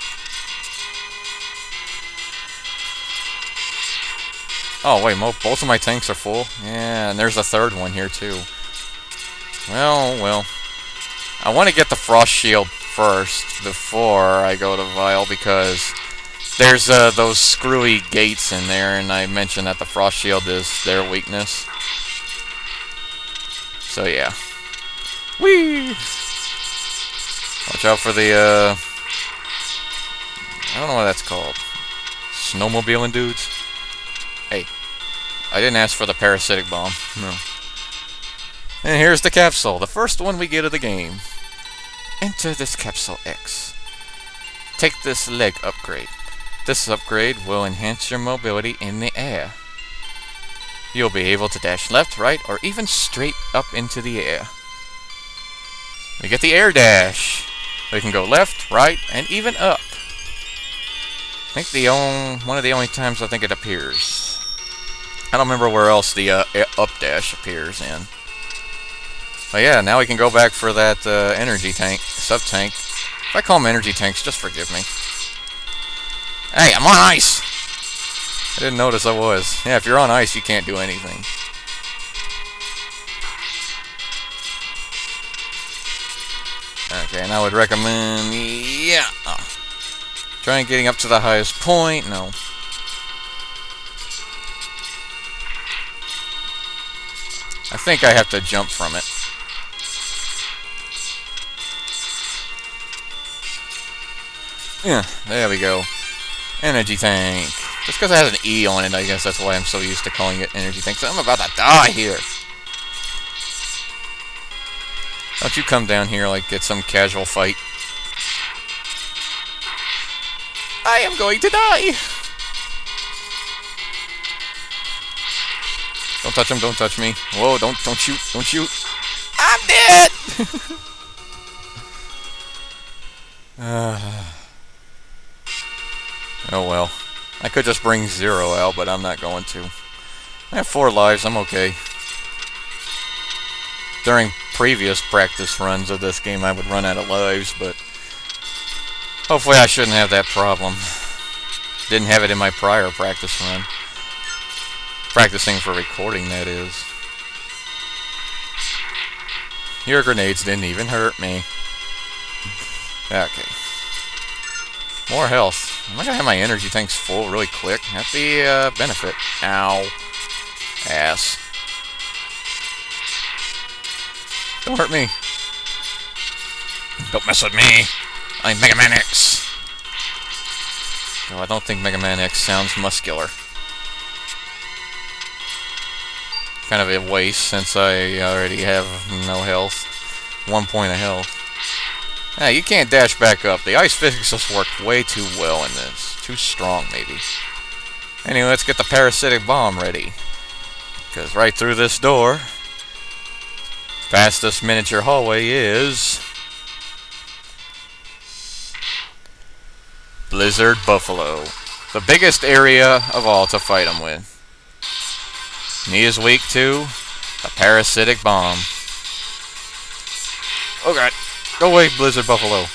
Oh, wait, both of my tanks are full? Yeah, and there's a third one here, too. Well. I want to get the Frost Shield first before I go to Vile, because there's those screwy gates in there, and I mentioned that the Frost Shield is their weakness. So, yeah. Whee! Watch out for the, I don't know what that's called. Snowmobiling dudes? Hey, I didn't ask for the Parasitic Bomb. No. And here's the capsule, the first one we get of the game. Enter this capsule X. Take this leg upgrade. This upgrade will enhance your mobility in the air. You'll be able to dash left, right, or even straight up into the air. We get the air dash. We can go left, right, and even up. I think one of the only times I think it appears. I don't remember where else the up dash appears in. But yeah, now we can go back for that energy tank, sub-tank. If I call them energy tanks, just forgive me. Hey, I'm on ice! I didn't notice I was. Yeah, if you're on ice, you can't do anything. Okay, and I would recommend... Yeah! Trying getting up to the highest point. No. I think I have to jump from it. Yeah, there we go. Energy tank. Just because it has an E on it, I guess that's why I'm so used to calling it energy tank. So I'm about to die here. Don't you come down here like get some casual fight. I am going to die! Don't touch him, don't touch me. Whoa, don't shoot, don't shoot. I'm dead! Oh well. I could just bring Zero out, but I'm not going to. I have 4 lives, I'm okay. During previous practice runs of this game, I would run out of lives, but hopefully I shouldn't have that problem. Didn't have it in my prior practice run. Practicing for recording, that is. Your grenades didn't even hurt me. Okay. More health. I'm gonna have my energy tanks full really quick. That'd be a benefit. Ow. Ass. Don't hurt me. Don't mess with me. I'm Mega Man X. No, I don't think Mega Man X sounds muscular. Kind of a waste since I already have no health. 1 point of health. Ah, you can't dash back up. The ice physics just worked way too well in this. Too strong, maybe. Anyway, let's get the parasitic bomb ready. Because right through this door, past this miniature hallway is Blizzard Buffalo. The biggest area of all to fight him with. And he is weak to the parasitic bomb. Oh god. Go away, Blizzard Buffalo.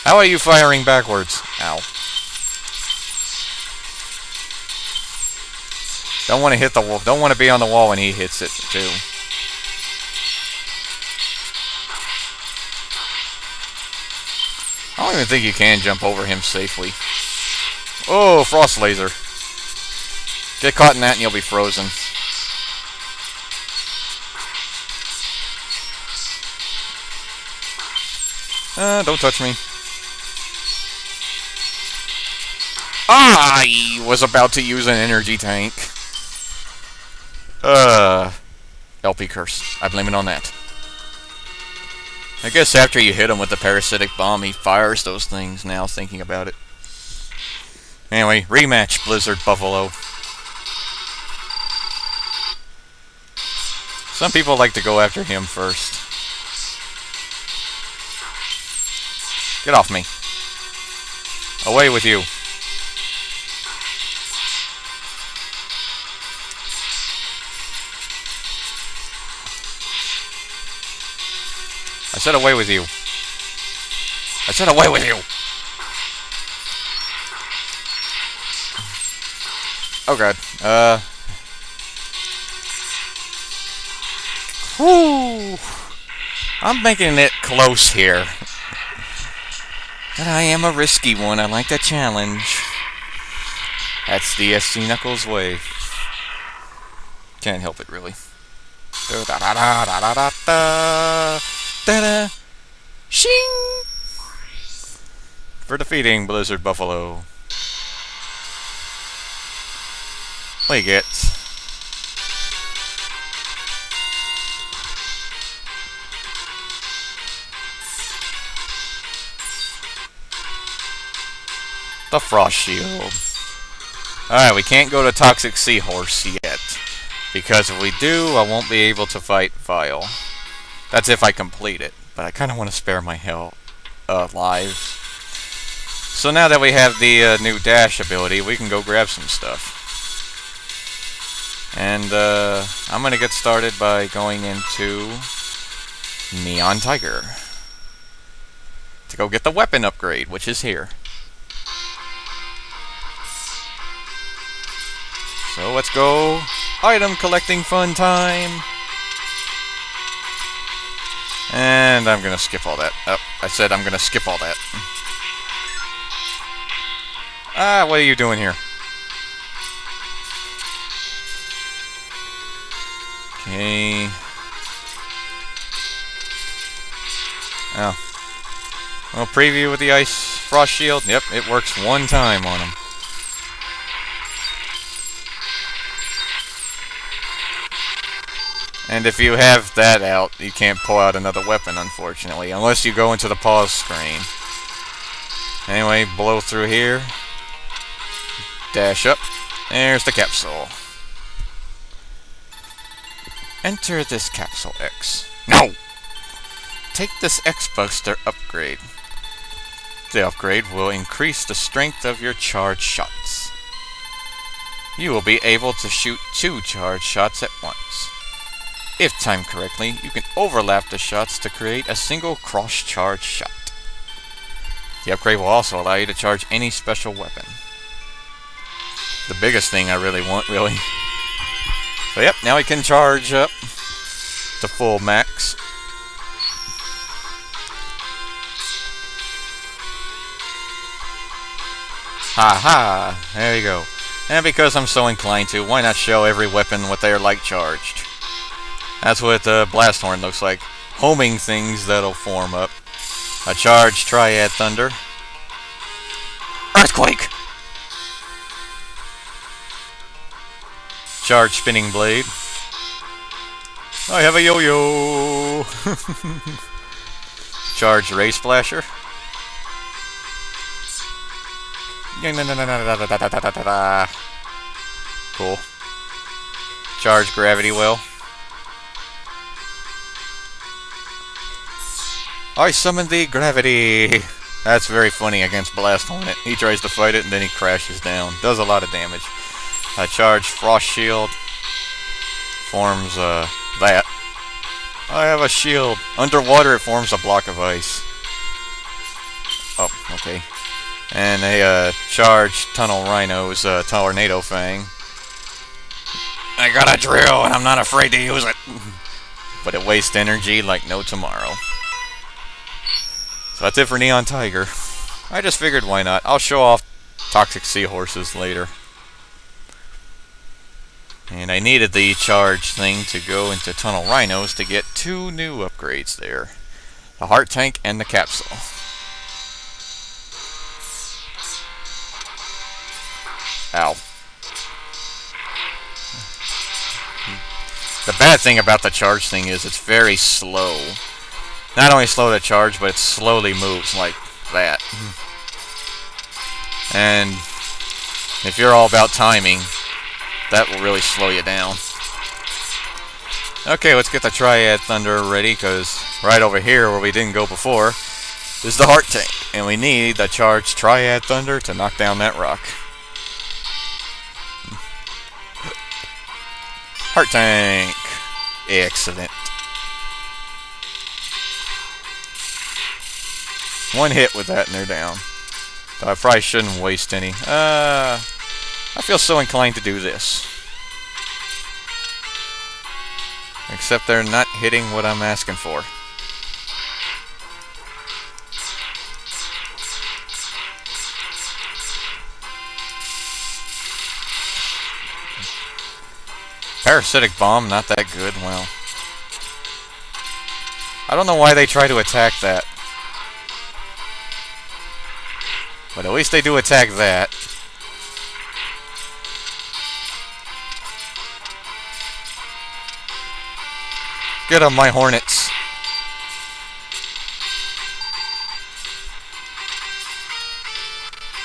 How are you firing backwards? Ow. Don't want to hit the wall. Don't want to be on the wall when he hits it, too. I don't even think you can jump over him safely. Oh, frost laser. Get caught in that and you'll be frozen. Don't touch me. I was about to use an energy tank. LP curse. I blame it on that. I guess after you hit him with the parasitic bomb, he fires those things now, thinking about it. Anyway, rematch, Blizzard Buffalo. Some people like to go after him first. Get off me. Away with you. I said away with you. I said away with you. Oh god. Whew. I'm making it close here. But I am a risky one. I like the challenge. That's the SC Knuckles way. Can't help it, really. Da-da! Shing! For defeating Blizzard Buffalo. What do you get? The Frost Shield. Alright, we can't go to Toxic Seahorse yet. Because if we do, I won't be able to fight Vile. That's if I complete it. But I kind of want to spare my lives. So now that we have the new dash ability, we can go grab some stuff. And I'm going to get started by going into Neon Tiger. To go get the weapon upgrade, which is here. So let's go. Item collecting fun time. And I'm gonna skip all that. Oh, I said I'm gonna skip all that. Ah, what are you doing here? Okay. Oh. Well, preview with the ice frost shield. Yep, it works one time on him. And if you have that out, you can't pull out another weapon, unfortunately, unless you go into the pause screen. Anyway, blow through here. Dash up. There's the capsule. Enter this capsule X. No! Take this X-Buster upgrade. The upgrade will increase the strength of your charged shots. You will be able to shoot 2 charged shots at once. If timed correctly, you can overlap the shots to create a single cross-charge shot. The upgrade will also allow you to charge any special weapon. The biggest thing I really want, really. But yep, now we can charge up to full max. Haha, there you go. And because I'm so inclined to, why not show every weapon what they are like charged? That's what the Blast Horn looks like. Homing things that'll form up. A charged Triad Thunder. Earthquake! Charged Spinning Blade. I have a yo-yo! Charged Ray Splasher. Cool. Charged Gravity Well. I summon the gravity. That's very funny against Blast Hornet. He tries to fight it and then he crashes down. Does a lot of damage. Charged Frost Shield. Forms that. I have a shield. Underwater it forms a block of ice. Oh, okay. And a charged Tunnel Rhino's Tornado Fang. I got a drill and I'm not afraid to use it. But it wastes energy like no tomorrow. So that's it for Neon Tiger. I just figured why not. I'll show off Toxic Seahorses later. And I needed the charge thing to go into Tunnel Rhinos to get 2 new upgrades there. The Heart Tank and the Capsule. Ow. The bad thing about the charge thing is it's very slow. Not only slow to charge, but it slowly moves like that. And if you're all about timing, that will really slow you down. Okay, let's get the Triad Thunder ready, because right over here, where we didn't go before, is the Heart Tank. And we need the charged Triad Thunder to knock down that rock. Heart Tank. Excellent. One hit with that and they're down. So I probably shouldn't waste any. I feel so inclined to do this. Except they're not hitting what I'm asking for. Parasitic Bomb, not that good. Well, I don't know why they try to attack that. But at least they do attack that. Get 'em, my Hornets.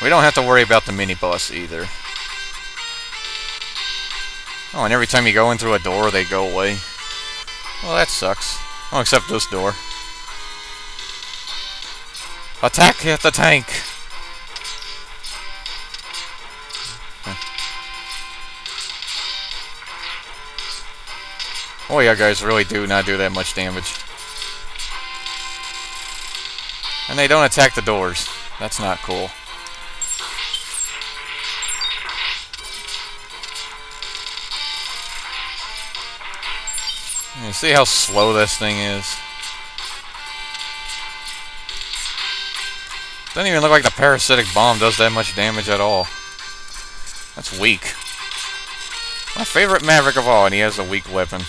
We don't have to worry about the mini-boss either. Oh, and every time you go in through a door, they go away. Well, that sucks. Oh, except this door. Attack at the tank! Oh, yeah, guys really do not do that much damage. And they don't attack the doors. That's not cool. You see how slow this thing is? Doesn't even look like the Parasitic Bomb does that much damage at all. That's weak. My favorite Maverick of all, and he has a weak weapon.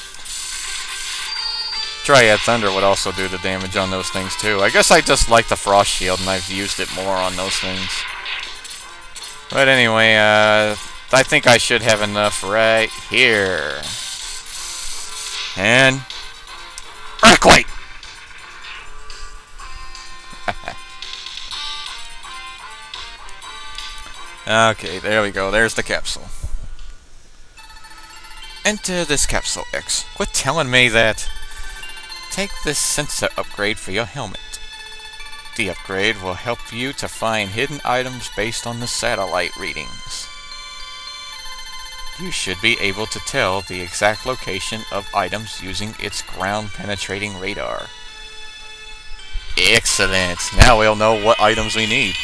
Triad Thunder would also do the damage on those things too. I guess I just like the Frost Shield and I've used it more on those things. But anyway, I think I should have enough right here. And Earthquake! Okay, there we go. There's the capsule. Enter this capsule, X. Quit telling me that. Take this sensor upgrade for your helmet. The upgrade will help you to find hidden items based on the satellite readings. You should be able to tell the exact location of items using its ground-penetrating radar. Excellent! Now we'll know what items we need.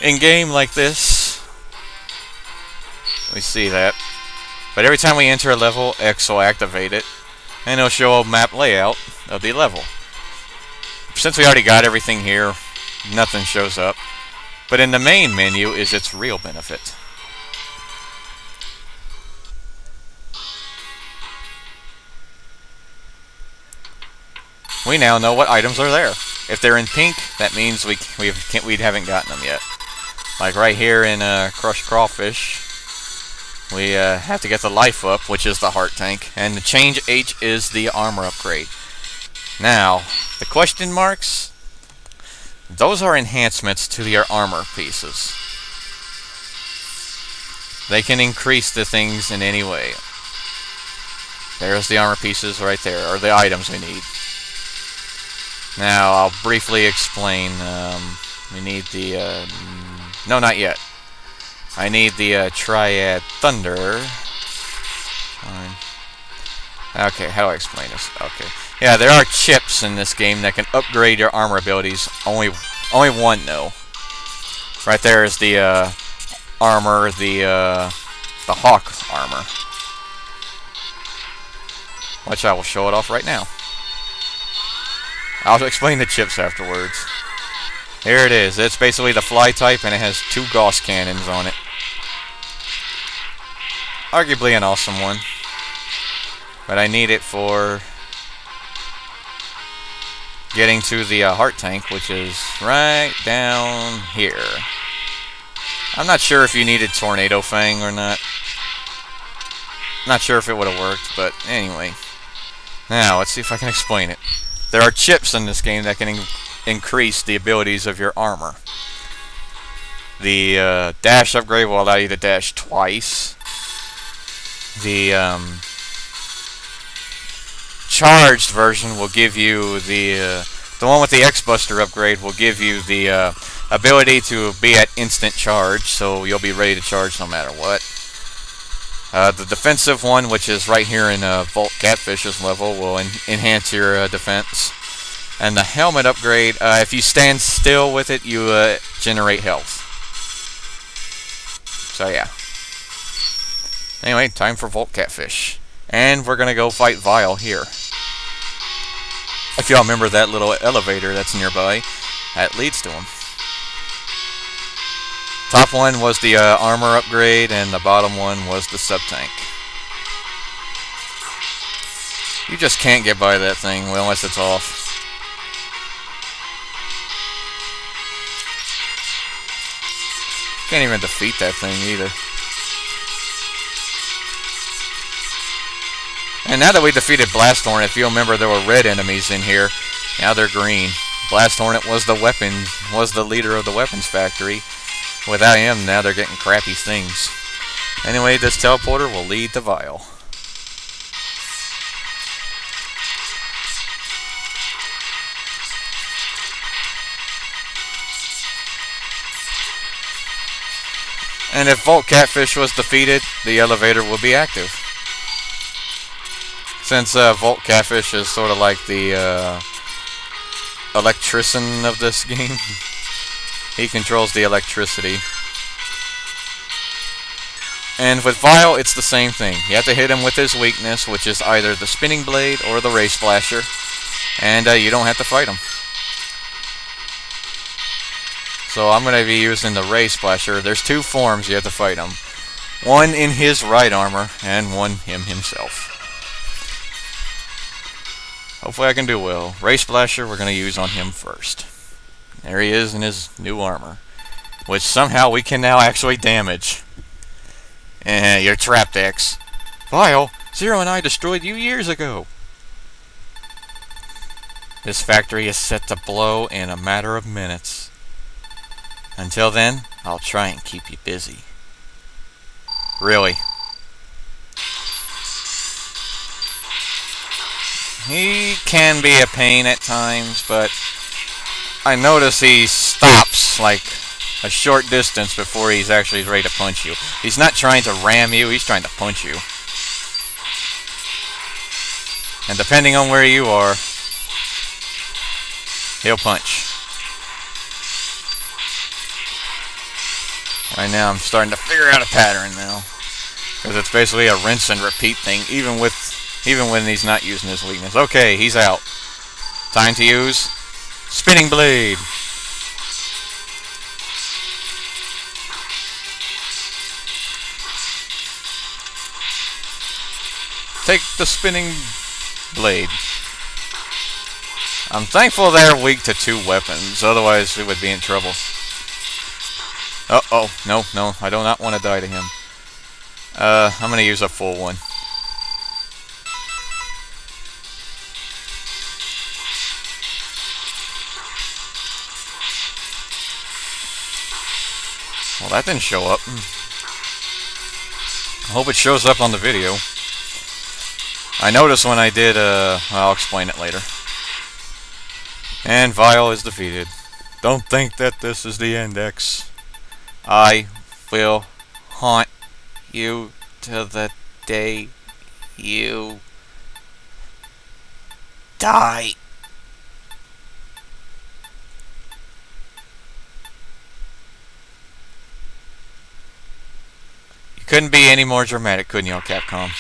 In game like this, we see that. But every time we enter a level, X will activate it, and it'll show a map layout of the level. Since we already got everything here, nothing shows up. But in the main menu is its real benefit. We now know what items are there. If they're in pink, that means we haven't gotten them yet. Like right here in Crawfish, we have to get the life up, which is the heart tank, and the change H is the armor upgrade. Now, the question marks, those are enhancements to your armor pieces. They can increase the things in any way. There's the armor pieces right there, or the items we need. Now, I'll briefly explain. We need the... no, not yet. I need the Triad Thunder. Okay, how do I explain this? Okay. Yeah, there are chips in this game that can upgrade your armor abilities. Only one, though. Right there is the armor, the Hawk armor. Which I will show it off right now. I'll explain the chips afterwards. Here it is. It's basically the fly type, and it has 2 Gauss cannons on it. Arguably an awesome one. But I need it for getting to the heart tank, which is right down here. I'm not sure if you needed Tornado Fang or not. Not sure if it would have worked, but anyway. Now, let's see if I can explain it. There are chips in this game that can increase the abilities of your armor. The dash upgrade will allow you to dash twice. The charged version will give you the one with the X-Buster upgrade will give you the ability to be at instant charge, so you'll be ready to charge no matter what. The defensive one, which is right here in Vault Catfish's level, will enhance your defense. And the helmet upgrade, if you stand still with it, you generate health. So yeah. Anyway, time for Vault Catfish. And we're going to go fight Vile here. If y'all remember that little elevator that's nearby, that leads to him. Top one was the armor upgrade, and the bottom one was the sub-tank. You just can't get by that thing unless it's off. Can't even defeat that thing either. And now that we defeated Blast Hornet, if you remember, there were red enemies in here. Now they're green. Blast Hornet was the leader of the weapons factory. Without him, now they're getting crappy things. Anyway, this teleporter will lead to Vile. And if Vault Catfish was defeated, the elevator will be active. Since Vault Catfish is sort of like the electrician of this game. He controls the electricity. And with Vile, it's the same thing. You have to hit him with his weakness, which is either the spinning blade or the ray splasher. And you don't have to fight him. So I'm going to be using the ray splasher. There's 2 forms you have to fight him. One in his right armor, and one him himself. Hopefully I can do well. Ray Splasher we're going to use on him first. There he is in his new armor, which somehow we can now actually damage. You're trapped, X. Vile, Zero and I destroyed you years ago. This factory is set to blow in a matter of minutes. Until then, I'll try and keep you busy. Really. He can be a pain at times, but I notice he stops like a short distance before he's actually ready to punch you. He's not trying to ram you, he's trying to punch you. And depending on where you are, he'll punch. Right now I'm starting to figure out a pattern now. Because it's basically a rinse and repeat thing, even when he's not using his weakness. Okay, he's out. Time to use Spinning Blade. Take the Spinning Blade. I'm thankful they're weak to 2 weapons, otherwise we would be in trouble. Uh-oh, no, I do not want to die to him. I'm gonna use a full one. Well, that didn't show up. I hope it shows up on the video. I noticed when I did, I'll explain it later. And Vile is defeated. Don't think that this is the end, X. I will haunt you till the day you die. You couldn't be any more dramatic, couldn't you, Capcom?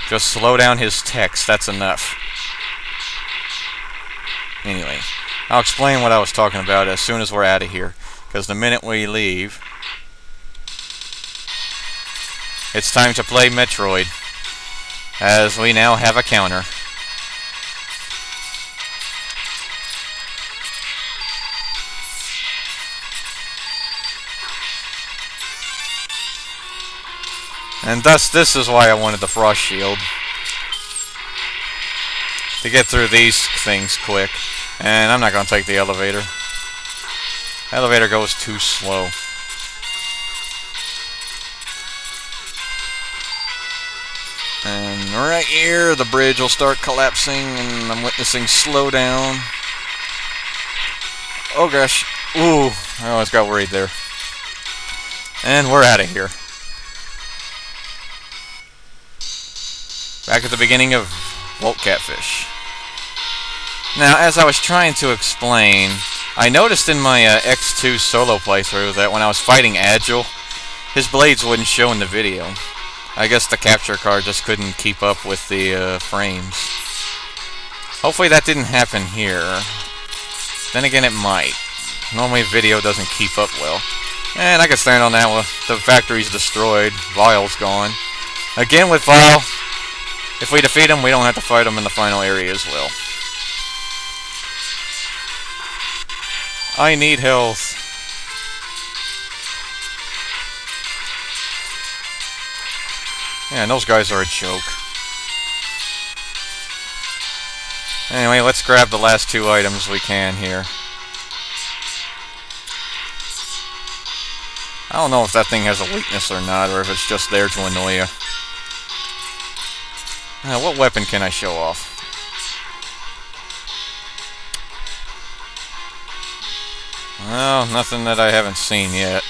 Just slow down his text, that's enough. Anyway, I'll explain what I was talking about as soon as we're out of here. Because the minute we leave, it's time to play Metroid. As we now have a counter. And thus, this is why I wanted the Frost Shield. To get through these things quick. And I'm not going to take the elevator. The elevator goes too slow. And right here, the bridge will start collapsing, and I'm witnessing slowdown. Oh gosh. Ooh, I almost got worried there. And we're out of here. Back at the beginning of Catfish. Now, as I was trying to explain, I noticed in my X2 solo playthrough that when I was fighting Agile, his blades wouldn't show in the video. I guess the capture card just couldn't keep up with the frames. Hopefully that didn't happen here. Then again, it might. Normally video doesn't keep up well. And I can stand on that one. The factory's destroyed. Vile's gone. Again with Vile, if we defeat him, we don't have to fight him in the final area as well. I need health. Yeah, and those guys are a joke. Anyway, let's grab the last 2 items we can here. I don't know if that thing has a weakness or not, or if it's just there to annoy you. What weapon can I show off? Well, nothing that I haven't seen yet.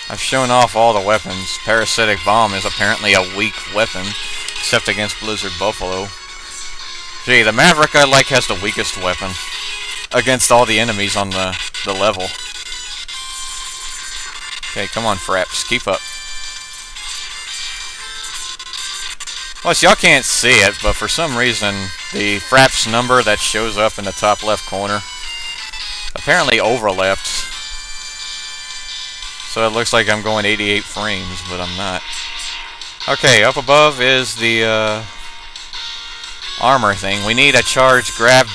I've shown off all the weapons. Parasitic Bomb is apparently a weak weapon, except against Blizzard Buffalo. Gee, the Maverick I like has the weakest weapon against all the enemies on the level. Okay, come on, Fraps, keep up. Plus, y'all can't see it, but for some reason, the Fraps number that shows up in the top left corner apparently overlaps. So it looks like I'm going 88 frames, but I'm not. Okay, up above is the armor thing. We need a charge grab.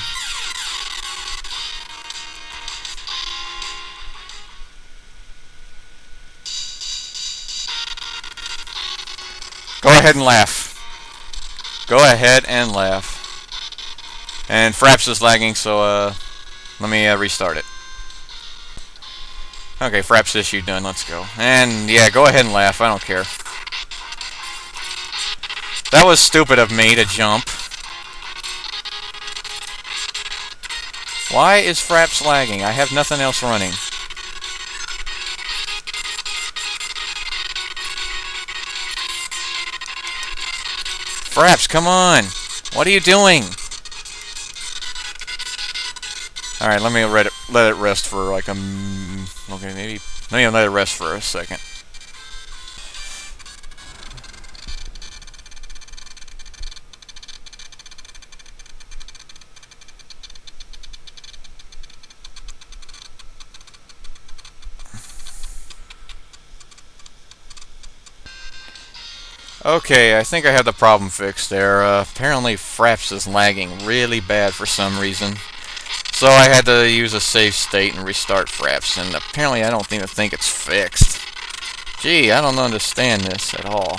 Go ahead and laugh. Go ahead and laugh. And Fraps is lagging, so let me restart it. Okay, Fraps issue done. Let's go. And yeah, go ahead and laugh. I don't care. That was stupid of me to jump. Why is Fraps lagging? I have nothing else running. Fraps, come on! What are you doing? Alright, let me let it rest for like a... Okay, maybe... Let me let it rest for a second. Okay, I think I have the problem fixed there. Apparently Fraps is lagging really bad for some reason. So I had to use a save state and restart Fraps, and apparently I don't even think it's fixed. Gee, I don't understand this at all.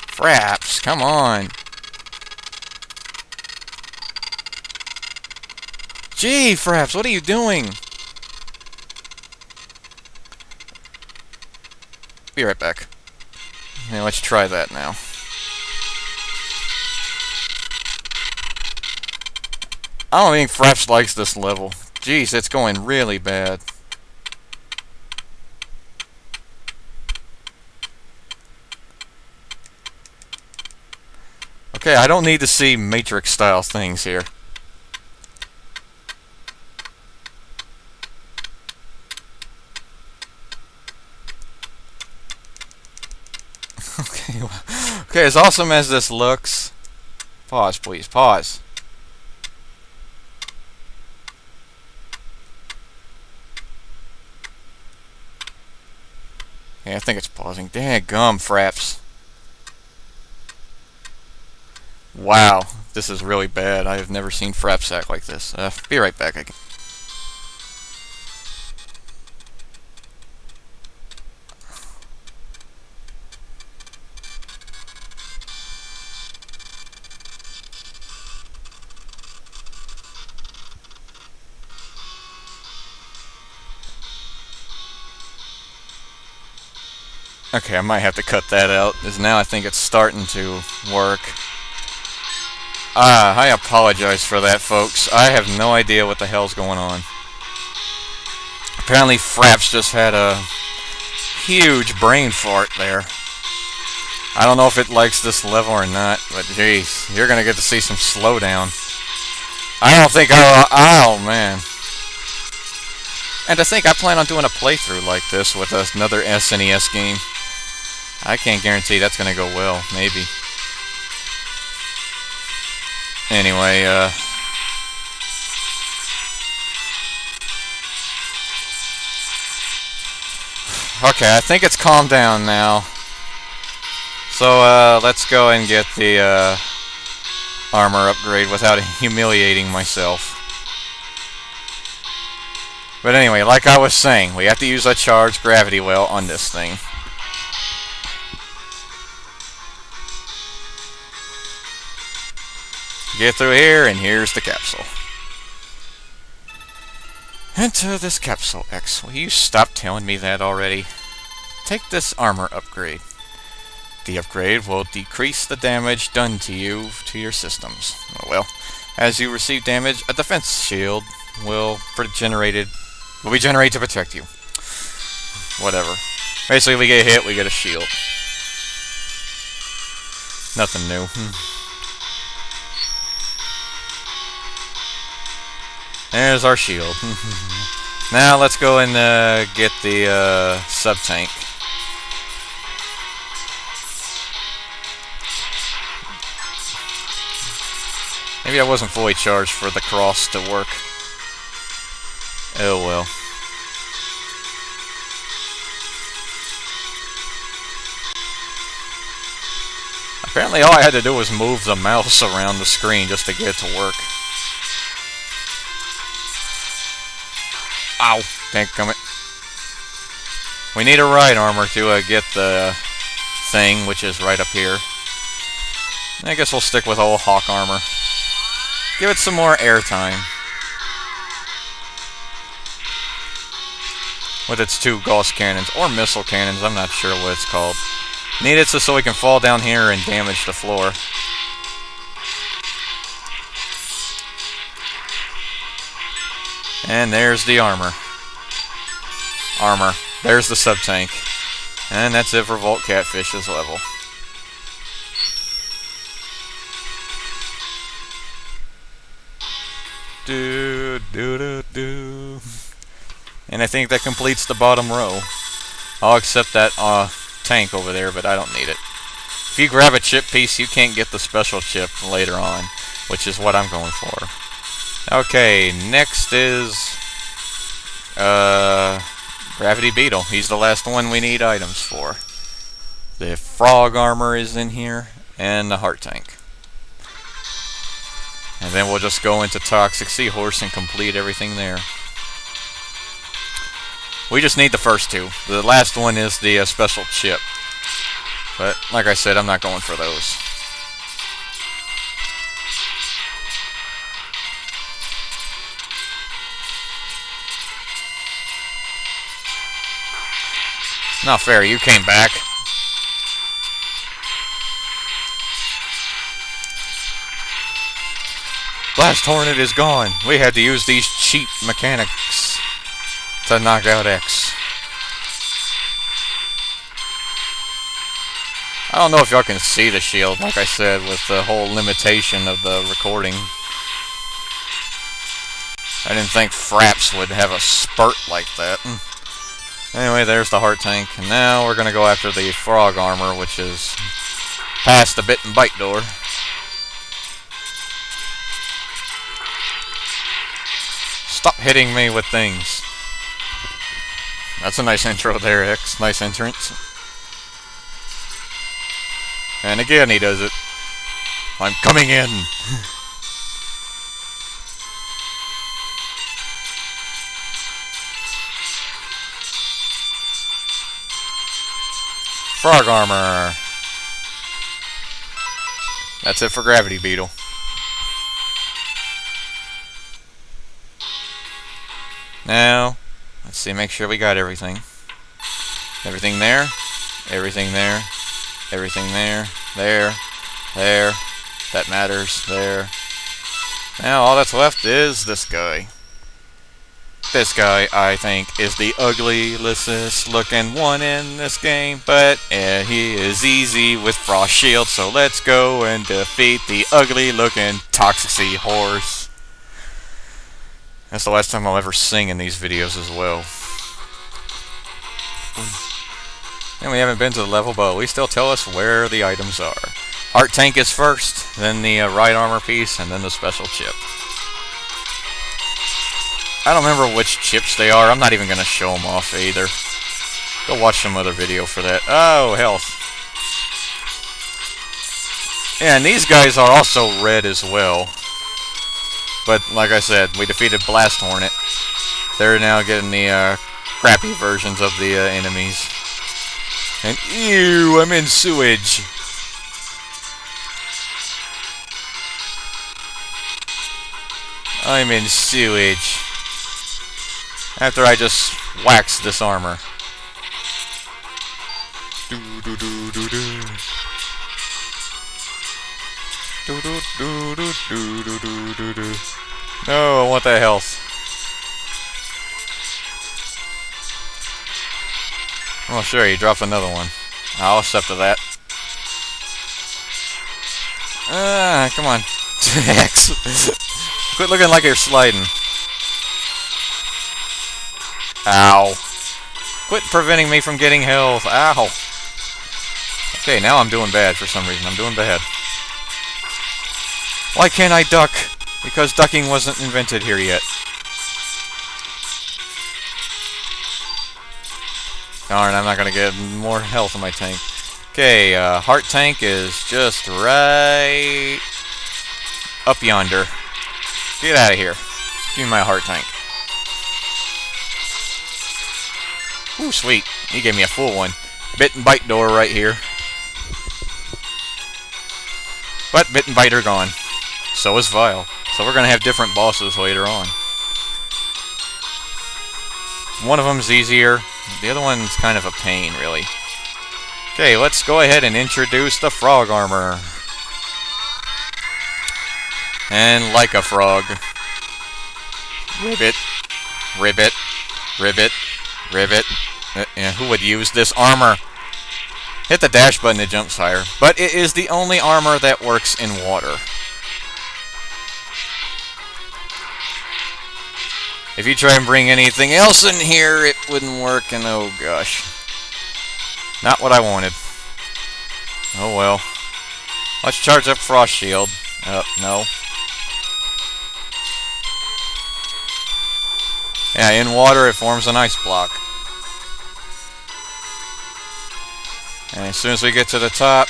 Fraps, come on. Gee, Fraps, what are you doing? Be right back. Yeah, let's try that now. I don't think Fraps likes this level. Jeez, it's going really bad. Okay, I don't need to see Matrix-style things here. Okay, as awesome as this looks... Pause, please. Pause. Yeah, I think it's pausing. Dadgum, Fraps. Wow, this is really bad. I have never seen Fraps act like this. Be right back. Okay, I might have to cut that out, because now I think it's starting to work. I apologize for that, folks. I have no idea what the hell's going on. Apparently Fraps just had a huge brain fart there. I don't know if it likes this level or not, but jeez, you're gonna get to see some slowdown. I don't think oh man. And to think I plan on doing a playthrough like this with another SNES game. I can't guarantee that's gonna go well, maybe. Anyway, okay, I think it's calmed down now. So, let's go and get the, armor upgrade without humiliating myself. But anyway, like I was saying, we have to use a charged gravity well on this thing. Get through here, and here's the capsule. Enter this capsule, X. Will you stop telling me that already? Take this armor upgrade. The upgrade will decrease the damage done to you to your systems. Well, as you receive damage, a defense shield will be generated to protect you. Whatever. Basically, we get hit, we get a shield. Nothing new. There's our shield. Now let's go and get the sub-tank. Maybe I wasn't fully charged for the cross to work. Oh well. Apparently all I had to do was move the mouse around the screen just to get it to work. Ow! Tank coming. We need a ride armor to get the thing, which is right up here. I guess we'll stick with old Hawk armor. Give it some more airtime. With its 2 Gauss cannons, or missile cannons, I'm not sure what it's called. Need it so we can fall down here and damage the floor. And there's the armor. There's the sub-tank. And that's it for Vault Catfish's level. And I think that completes the bottom row. I'll accept that tank over there, but I don't need it. If you grab a chip piece, you can't get the special chip later on, which is what I'm going for. Okay, next is Gravity Beetle. He's the last one we need items for. The frog armor is in here, and the heart tank. And then we'll just go into Toxic Seahorse and complete everything there. We just need the first 2. The last one is the special chip. But, like I said, I'm not going for those. Not fair, you came back. Blast Hornet is gone. We had to use these cheap mechanics to knock out X. I don't know if y'all can see the shield, like I said, with the whole limitation of the recording. I didn't think Fraps would have a spurt like that. Anyway, there's the heart tank, and now we're going to go after the frog armor, which is past the bit and bite door. Stop hitting me with things. That's a nice intro there, X. Nice entrance. And again he does it. I'm coming in! Frog armor. That's it for Gravity Beetle. Now, let's see, make sure we got everything. Everything there, everything there, everything there, there, that matters, there. Now all that's left is this guy. This guy, I think, is the ugliest looking one in this game, but he is easy with Frost Shield, so let's go and defeat the ugly looking Toxic Seahorse. That's the last time I'll ever sing in these videos as well. And we haven't been to the level, but we still tell us where the items are. Heart tank is first, then the right armor piece, and then the special chip. I don't remember which chips they are. I'm not even going to show them off either. Go watch some other video for that. Oh, health. Yeah, and these guys are also red as well. But, like I said, we defeated Blast Hornet. They're now getting the crappy versions of the enemies. And, ew, I'm in sewage. I'm in sewage. After I just wax this armor. Do do do do do. Do do do do do do do do. No, I want that health. Oh, sure, you drop another one. I'll accept to that. Come on. Quit looking like you're sliding. Ow. Quit preventing me from getting health. Ow. Okay, now I'm doing bad for some reason. I'm doing bad. Why can't I duck? Because ducking wasn't invented here yet. Darn, I'm not gonna get more health in my tank. Okay, heart tank is just right up yonder. Get out of here. Give me my heart tank. Ooh, sweet. He gave me a full one. Bit and bite door right here. But bit and bite are gone. So is Vile. So we're going to have different bosses later on. One of them's easier. The other one's kind of a pain, really. Okay, let's go ahead and introduce the frog armor. And like a frog. Ribbit. Ribbit. Ribbit. Ribbit. Who would use this armor? Hit the dash button, it jumps higher. But it is the only armor that works in water. If you try and bring anything else in here, it wouldn't work, and oh gosh. Not what I wanted. Oh well. Let's charge up Frost Shield. No. Yeah, in water it forms an ice block. And as soon as we get to the top,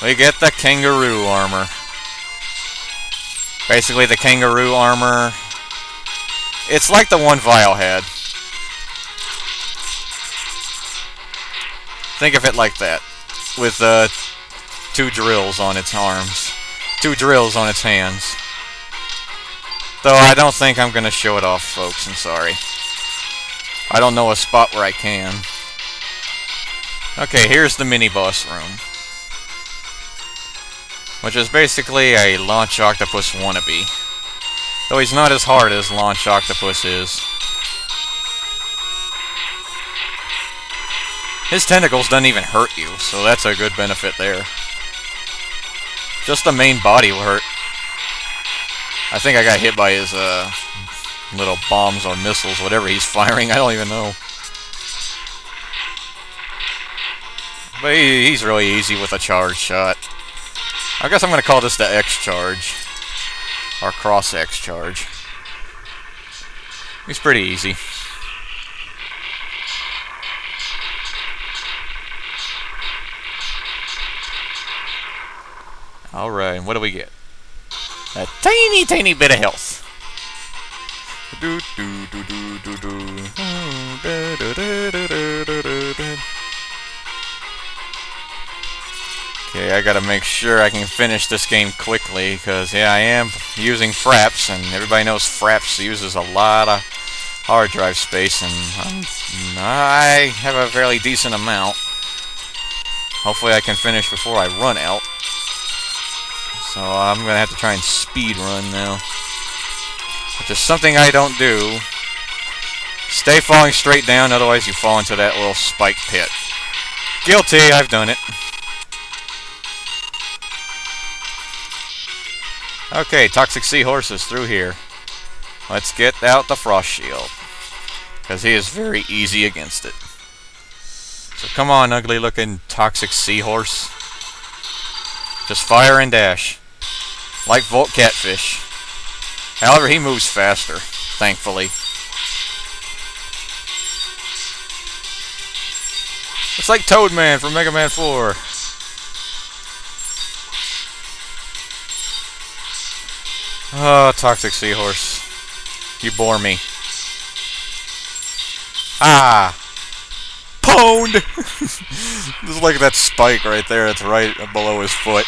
we get the kangaroo armor. Basically the kangaroo armor, it's like the one Vile had. Think of it like that. With 2 drills on its arms. 2 drills on its hands. Though I don't think I'm going to show it off, folks. I'm sorry. I don't know a spot where I can. Okay, here's the mini-boss room. Which is basically a Launch Octopus wannabe. Though he's not as hard as Launch Octopus is. His tentacles don't even hurt you, so that's a good benefit there. Just the main body will hurt. I think I got hit by his little bombs or missiles, whatever he's firing, I don't even know. But he's really easy with a charge shot. I guess I'm going to call this the X charge. Or cross X charge. He's pretty easy. Alright, what do we get? A tiny, tiny bit of health. Okay, I gotta make sure I can finish this game quickly, because, yeah, I am using Fraps, and everybody knows Fraps uses a lot of hard drive space, and I have a fairly decent amount. Hopefully I can finish before I run out. So I'm gonna have to try and speed run now. Which is something I don't do. Stay falling straight down, otherwise you fall into that little spike pit. Guilty, I've done it. Okay, Toxic Seahorse is through here. Let's get out the Frost Shield. Because he is very easy against it. So come on, ugly looking Toxic Seahorse. Just fire and dash. Like Volt Catfish. However, he moves faster, thankfully. It's like Toadman from Mega Man 4. Oh, Toxic Seahorse. You bore me. Ah! Pwned! Just like that spike right there, that's right below his foot.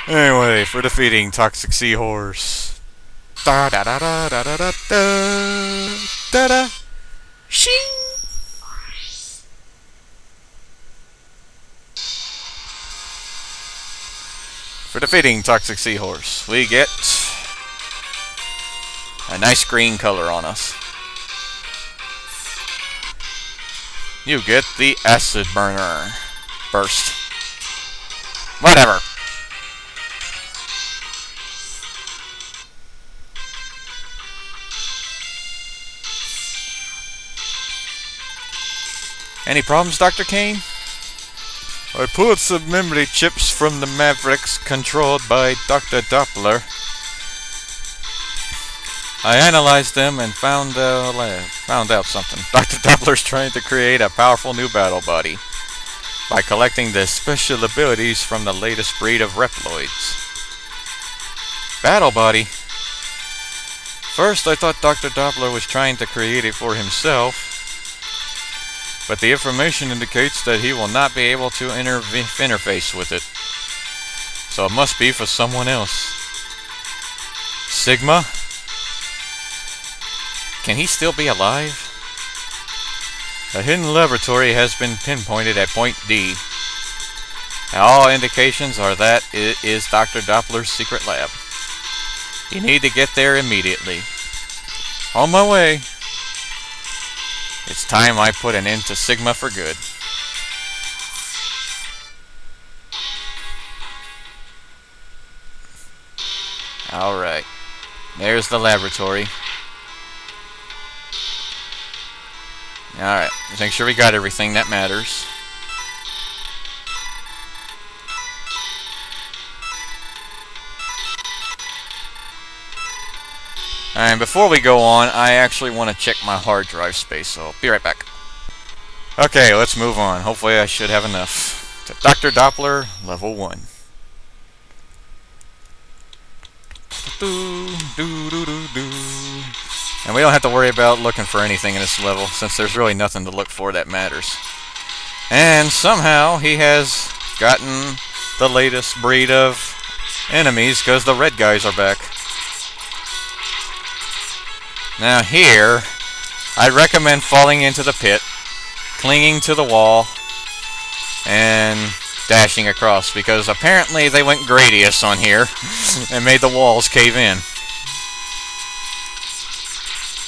Anyway, for defeating Toxic Seahorse. Da da da da da da da da da da. Shing! For defeating Toxic Seahorse, we get a nice green color on us. You get the Acid Burner Burst. Whatever. Any problems, Dr. Kane? I pulled some memory chips from the Mavericks controlled by Dr. Dopler. I analyzed them and found out something. Dr. Dopler's trying to create a powerful new battle body by collecting the special abilities from the latest breed of Reploids. Battle body? First, I thought Dr. Doppler was trying to create it for himself, but the information indicates that he will not be able to interface with it. So it must be for someone else. Sigma? Can he still be alive? A hidden laboratory has been pinpointed at point D. All indications are that it is Dr. Doppler's secret lab. You need to get there immediately. On my way. It's time I put an end to Sigma for good. Alright. There's the laboratory. Alright, let's make sure we got everything that matters. And before we go on, I actually want to check my hard drive space, so I'll be right back. Okay, let's move on. Hopefully I should have enough. To Dr. Doppler, level 1. And we don't have to worry about looking for anything in this level, since there's really nothing to look for that matters. And somehow he has gotten the latest breed of enemies, because the red guys are back. Now here, I'd recommend falling into the pit, clinging to the wall, and dashing across, because apparently they went Gradius on here and made the walls cave in.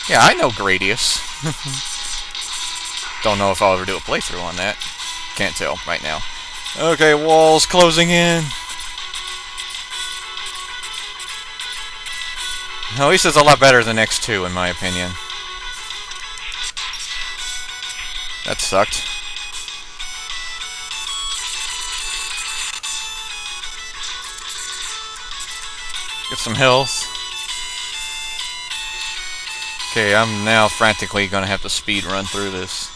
Yeah, I know Gradius. Don't know if I'll ever do a playthrough on that. Can't tell right now. Okay, walls closing in. At least it's a lot better than X2, in my opinion. That sucked. Get some health. Okay, I'm now frantically gonna have to speed run through this.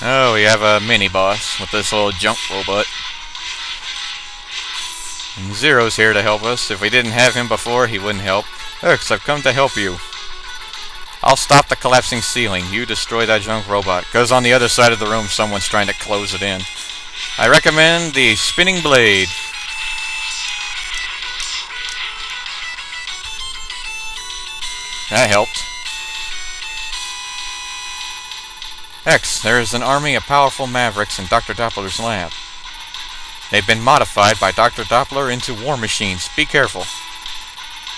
Oh, we have a mini-boss with this little junk robot. And Zero's here to help us. If we didn't have him before, he wouldn't help. X, I've come to help you. I'll stop the collapsing ceiling. You destroy that junk robot. Because on the other side of the room, someone's trying to close it in. I recommend the spinning blade. That helped. X, there is an army of powerful mavericks in Dr. Doppler's lab. They've been modified by Dr. Doppler into war machines. Be careful.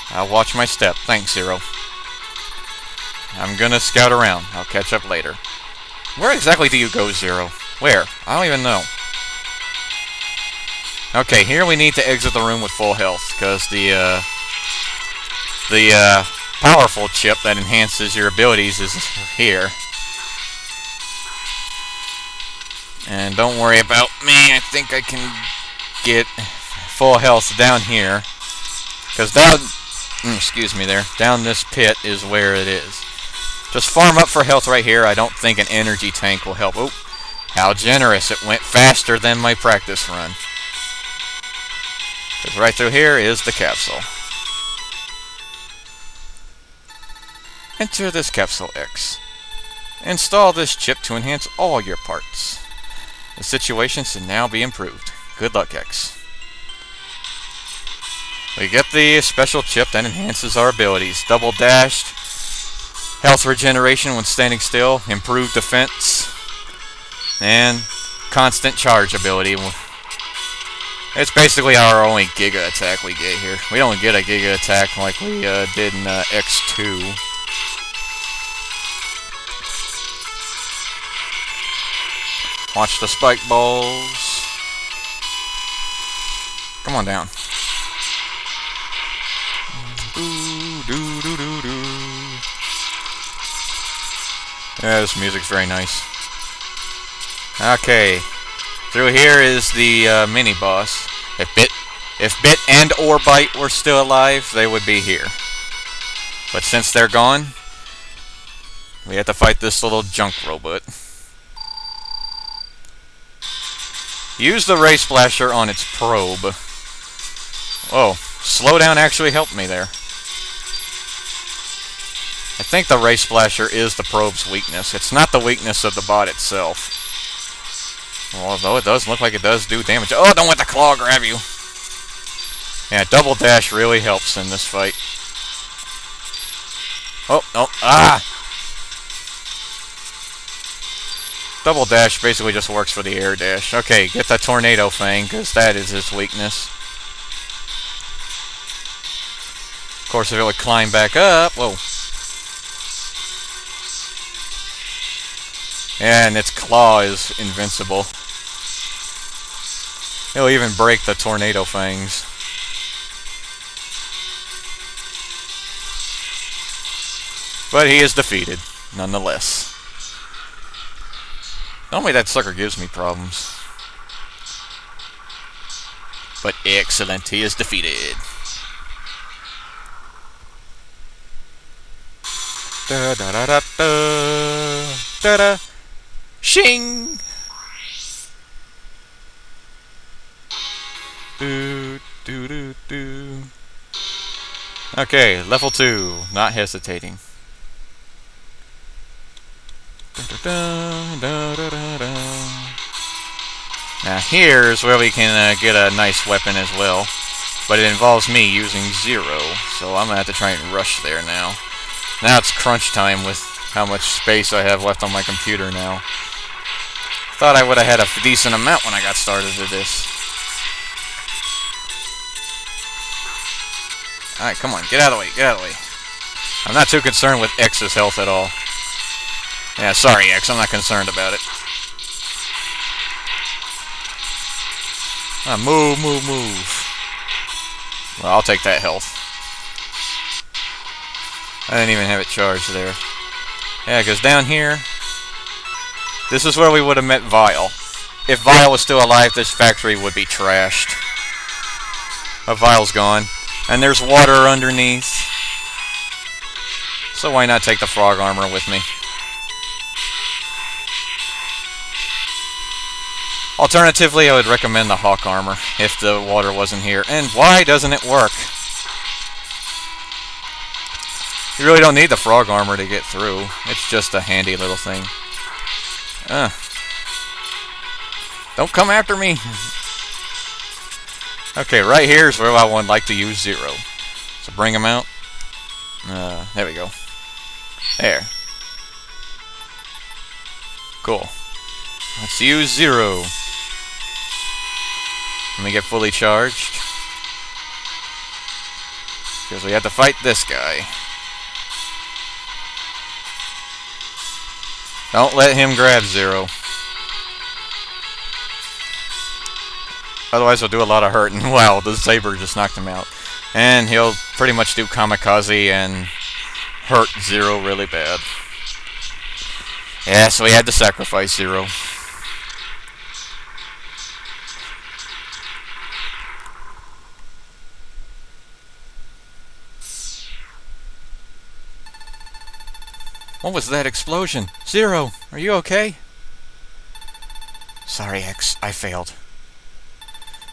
I'll watch my step. Thanks, Zero. I'm gonna scout around. I'll catch up later. Where exactly do you go, Zero? Where? I don't even know. Okay, here we need to exit the room with full health, because the powerful chip that enhances your abilities is here. And don't worry about me, I think I can get full health down here. Because down, excuse me there, down this pit is where it is. Just farm up for health right here. I don't think an energy tank will help. Oh, how generous. It went faster than my practice run. Because right through here is the capsule. Enter this capsule, X. Install this chip to enhance all your parts. The situation should now be improved. Good luck, X. We get the special chip that enhances our abilities. Double dashed, health regeneration when standing still, improved defense, and constant charge ability. It's basically our only Giga attack we get here. We don't get a Giga attack like we did in X2. Watch the spike balls. Come on down. Yeah, this music's very nice. Okay. Through here is the mini-boss. If Bit and or Bite were still alive, they would be here. But since they're gone, we have to fight this little junk robot. Use the ray splasher on its probe. Oh, slowdown actually helped me there. I think the ray splasher is the probe's weakness. It's not the weakness of the bot itself. Although it does look like it does do damage. Oh, don't let the claw grab you. Yeah, double dash really helps in this fight. Oh, no. Ah! Double dash basically just works for the air dash. Okay, get the tornado fang, because that is his weakness. Of course, if it would climb back up... Whoa. And its claw is invincible. It'll even break the tornado fangs. But he is defeated, nonetheless. Normally that sucker gives me problems. But excellent, he is defeated. Da da da da da da da. Shing! Do do do do. Okay, level 2, not hesitating. Now here's where we can get a nice weapon as well, but it involves me using 0, so I'm gonna have to try and rush there now. Now it's crunch time with how much space I have left on my computer now. Thought I would have had a decent amount when I got started with this. Alright, come on, get out of the way, get out of the way. I'm not too concerned with X's health at all. Yeah, sorry, X, I'm not concerned about it. Move, move, move. Well, I'll take that health. I didn't even have it charged there. Yeah, because down here, this is where we would have met Vile. If Vile was still alive, this factory would be trashed. But Vile's gone. And there's water underneath. So why not take the frog armor with me? Alternatively, I would recommend the hawk armor if the water wasn't here. And why doesn't it work? You really don't need the frog armor to get through. It's just a handy little thing. Don't come after me! Okay, right here is where I would like to use 0. So bring him out. There we go. There. Cool. Let's use 0. Let me get fully charged. Because we have to fight this guy. Don't let him grab 0. Otherwise he'll do a lot of hurt, and wow, the saber just knocked him out. And he'll pretty much do kamikaze and hurt 0 really bad. Yeah, so we had to sacrifice 0. What was that explosion? 0, are you okay? Sorry, X, I failed.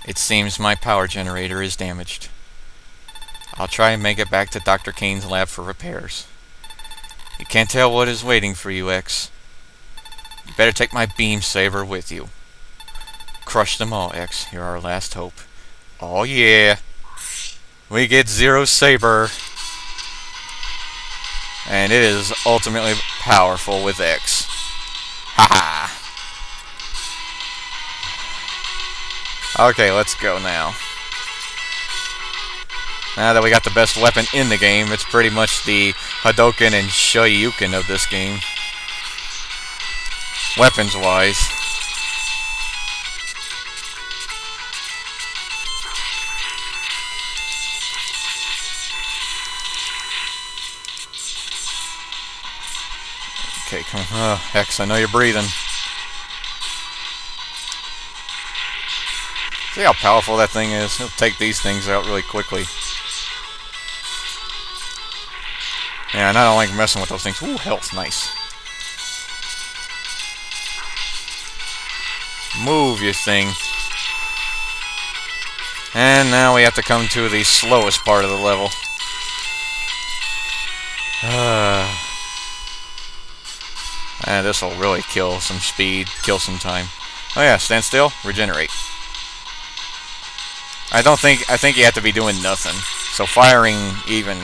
It seems my power generator is damaged. I'll try and make it back to Dr. Kane's lab for repairs. You can't tell what is waiting for you, X. You better take my beam saber with you. Crush them all, X. You're our last hope. Oh yeah! We get 0's saber. And it is ultimately powerful with X. Haha! Okay, let's go now. Now that we got the best weapon in the game, it's pretty much the Hadouken and Shoryuken of this game. Weapons-wise. Okay, come on. Oh, X, I know you're breathing. See how powerful that thing is? He'll take these things out really quickly. Yeah, and I don't like messing with those things. Ooh, health, nice. Move, you thing. And now we have to come to the slowest part of the level. And this will really kill some speed, kill some time. Oh yeah, stand still, regenerate. I think you have to be doing nothing. So firing even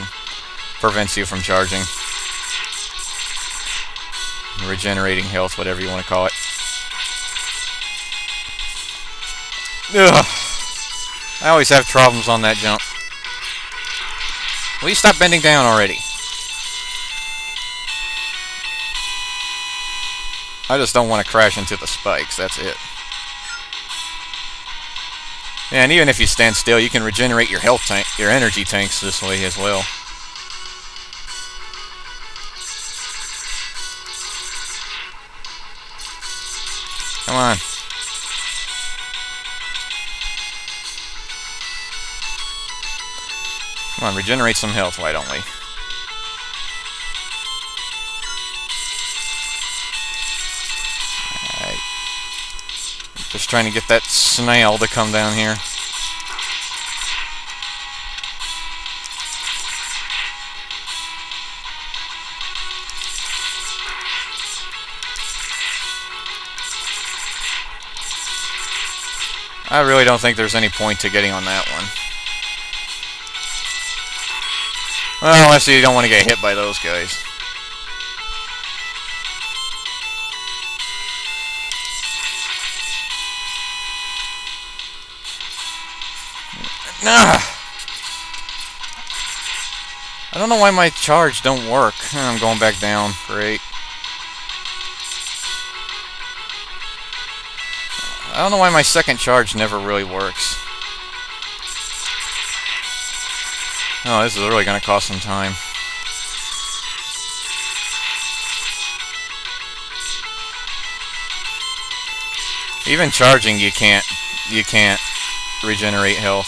prevents you from charging. Regenerating health, whatever you want to call it. Ugh. I always have problems on that jump. Will you stop bending down already? I just don't want to crash into the spikes, that's it. Yeah, and even if you stand still, you can regenerate your health tank, your energy tanks this way as well. Come on. Come on, regenerate some health, why don't we? Alright. Just trying to get that snail to come down here. I really don't think there's any point to getting on that one. Well, unless you don't want to get hit by those guys. Nah! I don't know why my charge don't work. I'm going back down. Great. I don't know why my second charge never really works. Oh, this is really going to cost some time. Even charging, you can't regenerate health.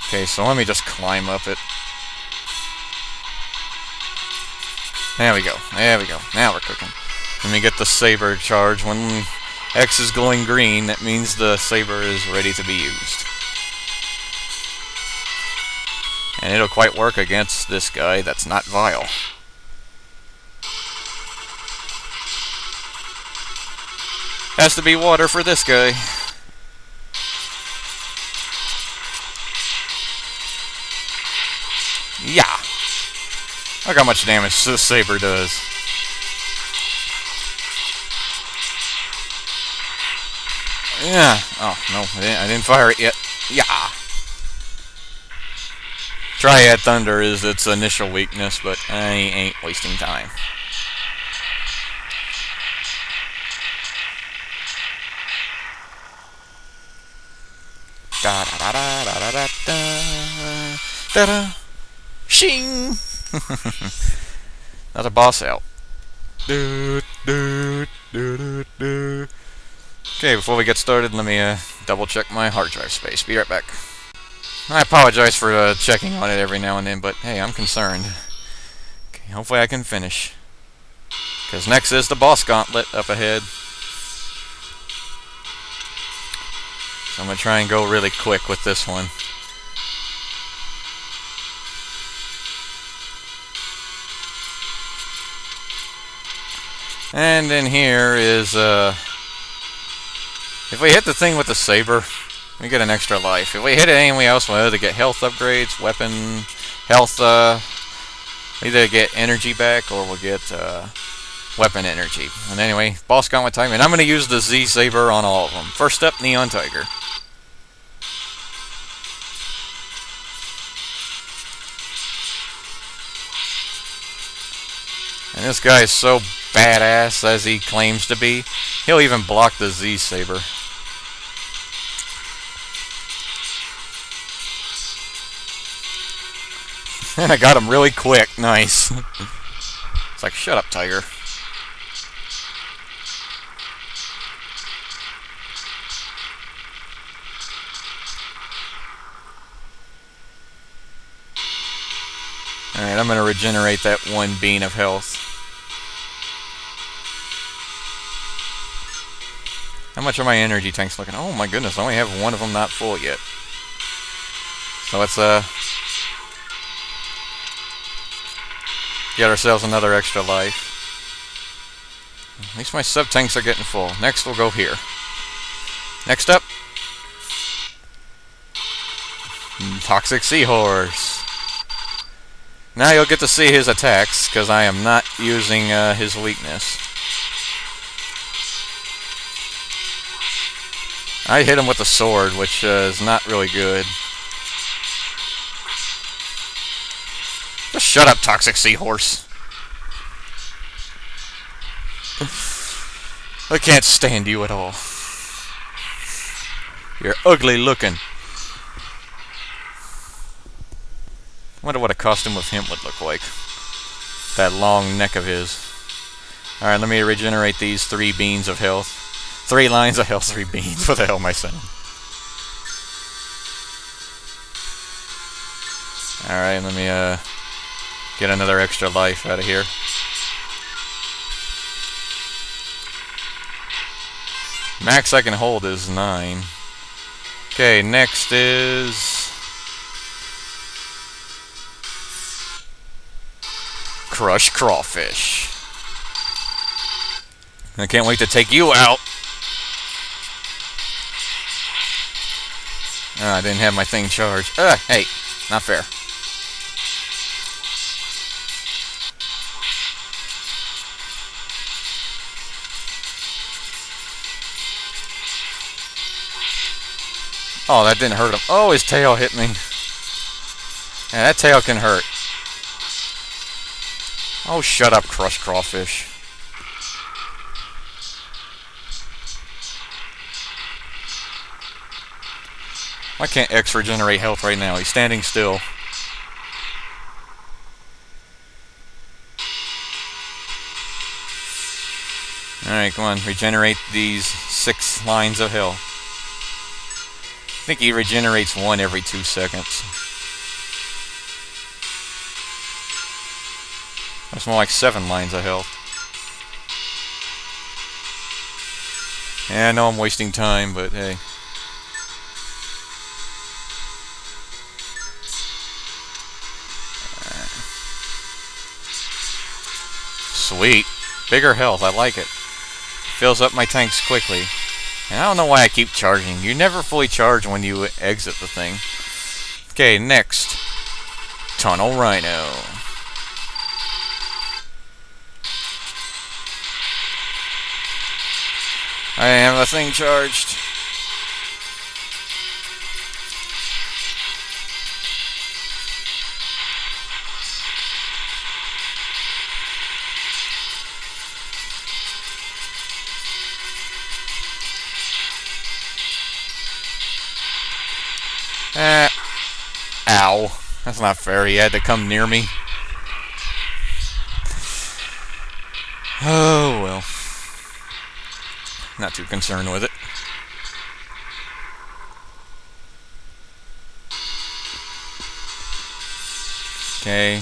Okay, so let me just climb up it. There we go. There we go. Now we're cooking. Let me get the saber charge. When X is glowing green, that means the saber is ready to be used. And it'll quite work against this guy that's not vile. Has to be water for this guy. Yeah. Look how much damage this saber does. Yeah. Oh, no. I didn't fire it yet. Yeah. Triad Thunder is its initial weakness, but I ain't wasting time. Da da da da da da da da da. Shing! Another boss out. Okay, before we get started, let me double check my hard drive space. Be right back. I apologize for checking on it every now and then, but hey, I'm concerned. Okay, hopefully I can finish. Because next is the boss gauntlet up ahead. So I'm going to try and go really quick with this one. And then here is, if we hit the thing with the saber, we get an extra life. If we hit it anywhere else, we'll either get health upgrades, weapon, health, either get energy back or we'll get weapon energy. And anyway, boss gauntlet time, and I'm going to use the Z saber on all of them. First up, Neon Tiger. And this guy is so badass as he claims to be. He'll even block the Z saber. And I got him really quick. Nice. It's like, shut up, Tiger. Alright, I'm gonna regenerate that one bean of health. How much are my energy tanks looking? Oh my goodness, I only have one of them not full yet. So let's get ourselves another extra life. At least my sub-tanks are getting full. Next we'll go here. Next up, Toxic Seahorse. Now you'll get to see his attacks, because I am not using his weakness. I hit him with a sword, which is not really good. Just shut up, Toxic Seahorse. I can't stand you at all. You're ugly looking. Wonder what a costume of him would look like. That long neck of his. Alright, let me regenerate these 3 beans of health. 3 lines of health, 3 beans. What the hell am I saying? Alright, let me get another extra life out of here. Max I can hold is 9. Okay, next is Crush Crawfish. I can't wait to take you out. I didn't have my thing charged. Hey, not fair. Oh, that didn't hurt him. Oh, his tail hit me. Yeah, that tail can hurt. Oh, shut up, Crush Crawfish. Why can't X regenerate health right now? He's standing still. Alright, come on. Regenerate these 6 lines of health. I think he regenerates 1 every 2 seconds. That's more like 7 lines of health. Yeah, I know I'm wasting time, but hey. Sweet. Bigger health, I like it. Fills up my tanks quickly. And I don't know why I keep charging. You never fully charge when you exit the thing. Okay, next. Tunnel Rhino. I have the thing charged. Ow. That's not fair. He had to come near me. Oh, well. Not too concerned with it. Okay.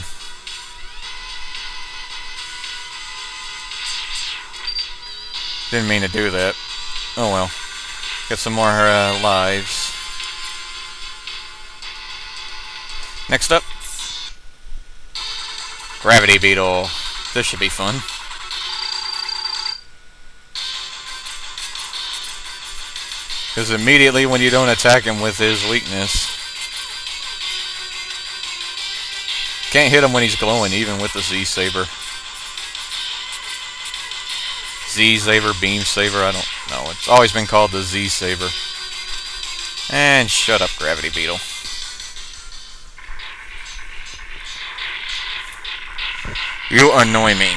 Didn't mean to do that. Oh well. Get some more lives. Next up, Gravity Beetle. This should be fun. Because immediately when you don't attack him with his weakness, can't hit him when he's glowing, even with the Z-Saber. Z-Saber, Beam Saber, I don't know. It's always been called the Z-Saber. And shut up, Gravity Beetle. You annoy me.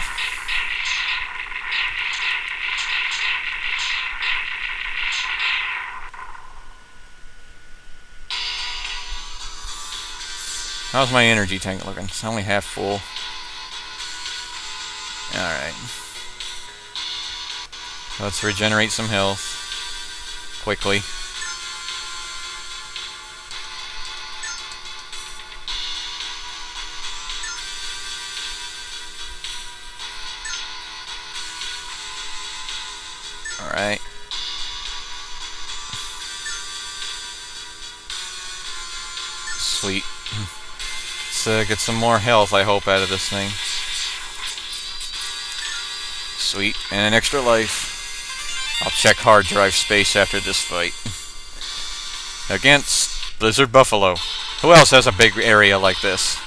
How's my energy tank looking? It's only half full. Alright. Let's regenerate some health. Quickly. Alright. Sweet. Let's get some more health, I hope, out of this thing. Sweet. And an extra life. I'll check hard drive space after this fight. Against Blizzard Buffalo. Who else has a big area like this?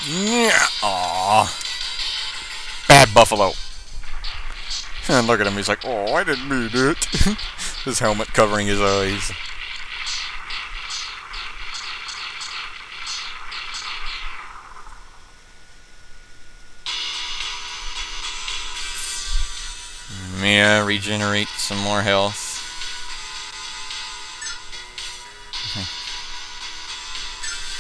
Yeah. Aww. Bad Buffalo. And look at him, he's like, oh, I didn't mean it. His helmet covering his eyes. Yeah, regenerate some more health.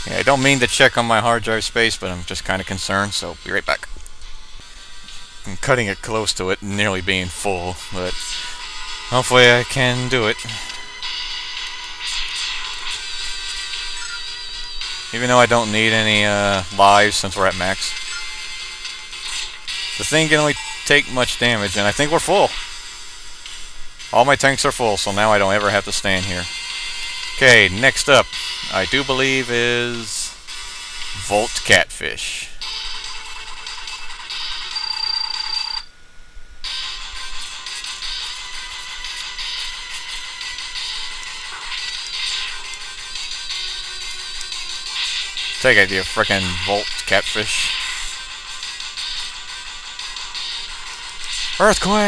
Yeah, I don't mean to check on my hard drive space, but I'm just kind of concerned, so be right back. I'm cutting it close to it, nearly being full, but hopefully I can do it. Even though I don't need any lives since we're at max. The thing can only take much damage, and I think we're full. All my tanks are full, so now I don't ever have to stand here. Okay, next up, I do believe is Volt Catfish. Take it, you frickin' Volt Catfish. Earthquake!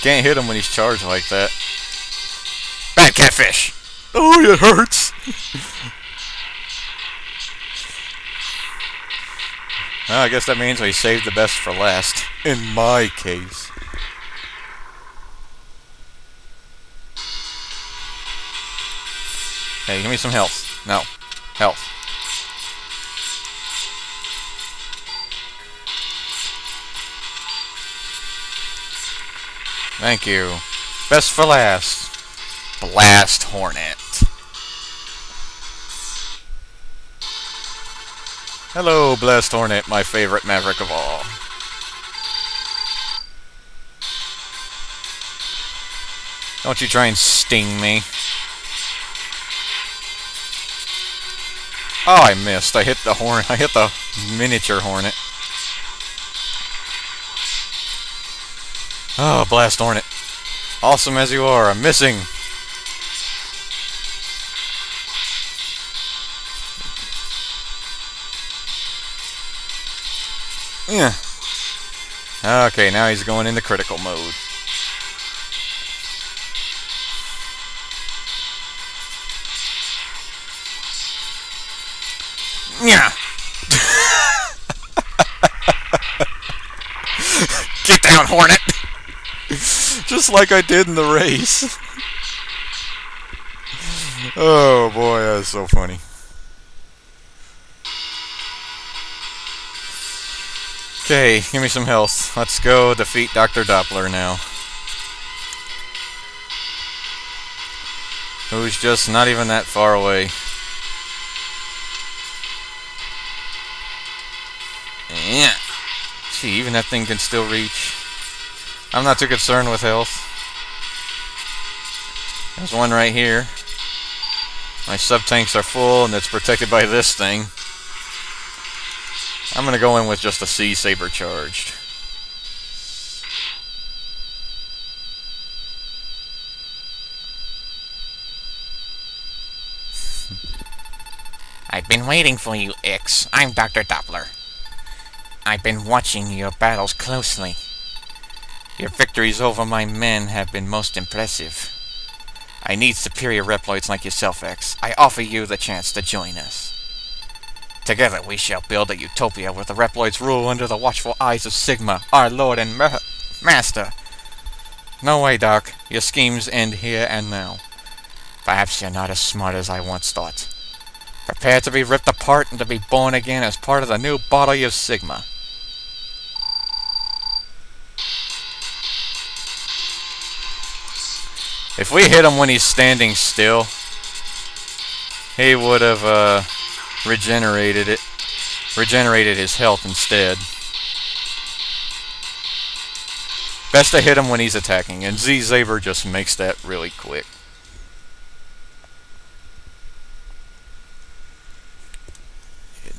Can't hit him when he's charged like that. Bad Catfish! Oh, it hurts! Well, I guess that means we saved the best for last. In my case. Hey, give me some health. No. Health. Thank you. Best for last. Blast Hornet. Hello, Blast Hornet, my favorite maverick of all. Don't you try and sting me. Oh, I missed. I hit the Hornet. I hit the miniature Hornet. Oh, Blast Hornet. Awesome as you are, I'm missing. Yeah. Okay, now he's going into critical mode. Yeah. Get down, Hornet. Just like I did in the race. Oh boy, that's so funny. Okay, give me some health. Let's go defeat Dr. Dopler now. Who's just not even that far away. Yeah. Gee, even that thing can still reach. I'm not too concerned with health. There's one right here. My sub-tanks are full and it's protected by this thing. I'm gonna go in with just a Sea Saber charged. I've been waiting for you, X. I'm Dr. Dopler. I've been watching your battles closely. Your victories over my men have been most impressive. I need superior Reploids like yourself, X. I offer you the chance to join us. Together we shall build a utopia where the Reploids rule under the watchful eyes of Sigma, our Lord and Master. No way, Doc. Your schemes end here and now. Perhaps you're not as smart as I once thought. Prepare to be ripped apart and to be born again as part of the new body of Sigma. If we hit him when he's standing still, he would have regenerated his health instead. Best to hit him when he's attacking, and Z-Saber just makes that really quick.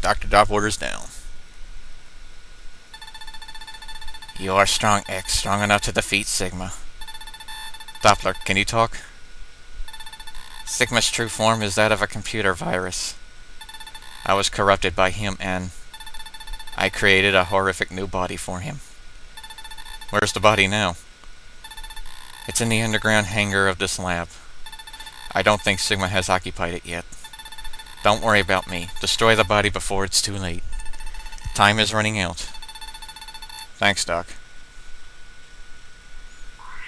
Dr. Dopler is down. You are strong, X. Strong enough to defeat Sigma. Doppler, can you talk? Sigma's true form is that of a computer virus. I was corrupted by him and I created a horrific new body for him. Where's the body now? It's in the underground hangar of this lab. I don't think Sigma has occupied it yet. Don't worry about me. Destroy the body before it's too late. Time is running out. Thanks, Doc.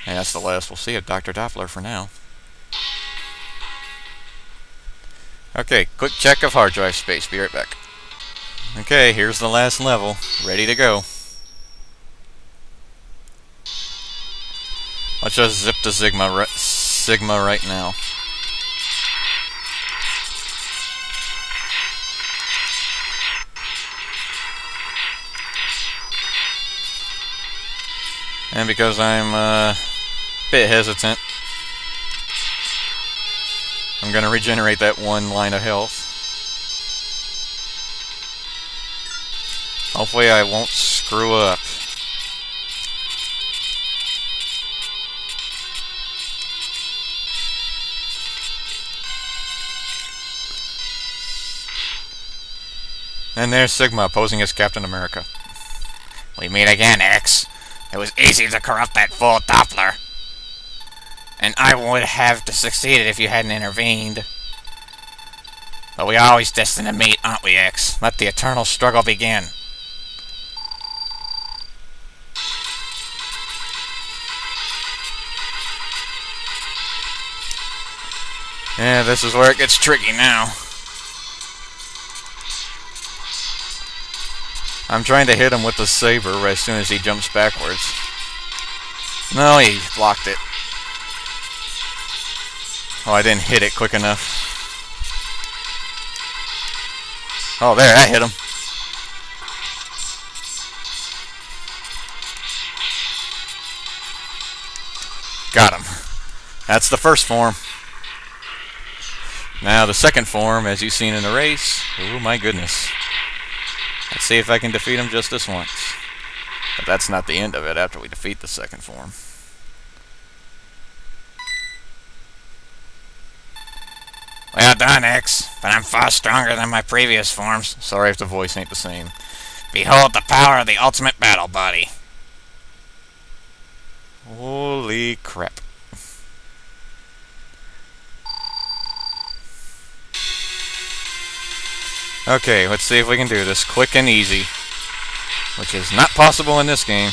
And that's the last we'll see of Dr. Dopler for now. Okay, quick check of hard drive space. Be right back. Okay, here's the last level. Ready to go. Let's just zip to Sigma right now. And because I'm a bit hesitant, I'm going to regenerate that one line of health. Hopefully I won't screw up. And there's Sigma posing as Captain America. We meet again, X. It was easy to corrupt that fool Dopler. And I would have succeeded if you hadn't intervened. But we are always destined to meet, aren't we, X? Let the eternal struggle begin. Yeah, this is where it gets tricky now. I'm trying to hit him with the saber as soon as he jumps backwards. No, he blocked it. Oh, I didn't hit it quick enough. Oh, there, I hit him. Got him. That's the first form. Now the second form, as you've seen in the race. Oh my goodness. Let's see if I can defeat him just this once. But that's not the end of it after we defeat the second form. Well done, X. But I'm far stronger than my previous forms. Sorry if the voice ain't the same. Behold the power of the ultimate battle body. Holy crap. Okay, let's see if we can do this quick and easy. Which is not possible in this game.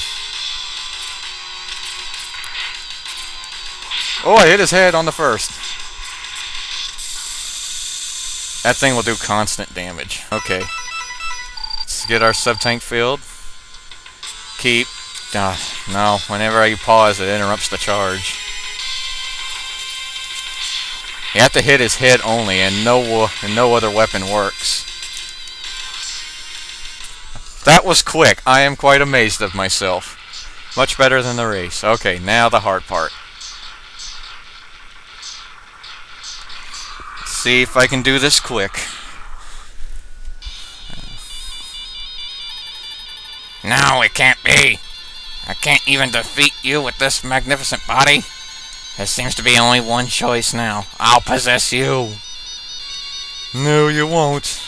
Oh, I hit his head on the first. That thing will do constant damage. Okay. Let's get our sub-tank filled. Keep. No, whenever you pause, it interrupts the charge. You have to hit his head only, and no other weapon works. That was quick. I am quite amazed of myself. Much better than the race. Okay, now the hard part. Let's see if I can do this quick. No, it can't be. I can't even defeat you with this magnificent body. There seems to be only one choice now. I'll possess you. No, you won't.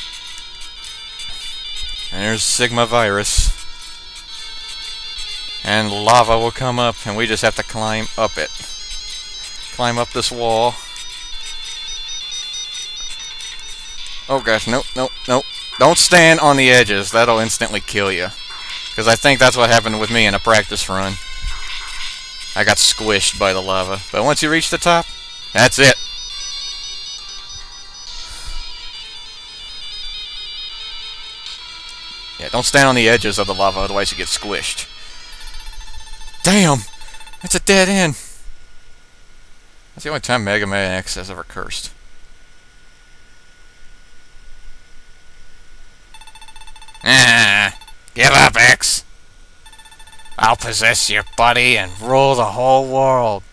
And there's Sigma virus. And lava will come up, and we just have to climb up it. Climb up this wall. Oh gosh, nope, nope, nope. Don't stand on the edges. That'll instantly kill you. Because I think that's what happened with me in a practice run. I got squished by the lava. But once you reach the top, that's it. Yeah, don't stand on the edges of the lava, otherwise you get squished. Damn! It's a dead end. That's the only time Mega Man X has ever cursed. Give up, X. I'll possess your body and rule the whole world.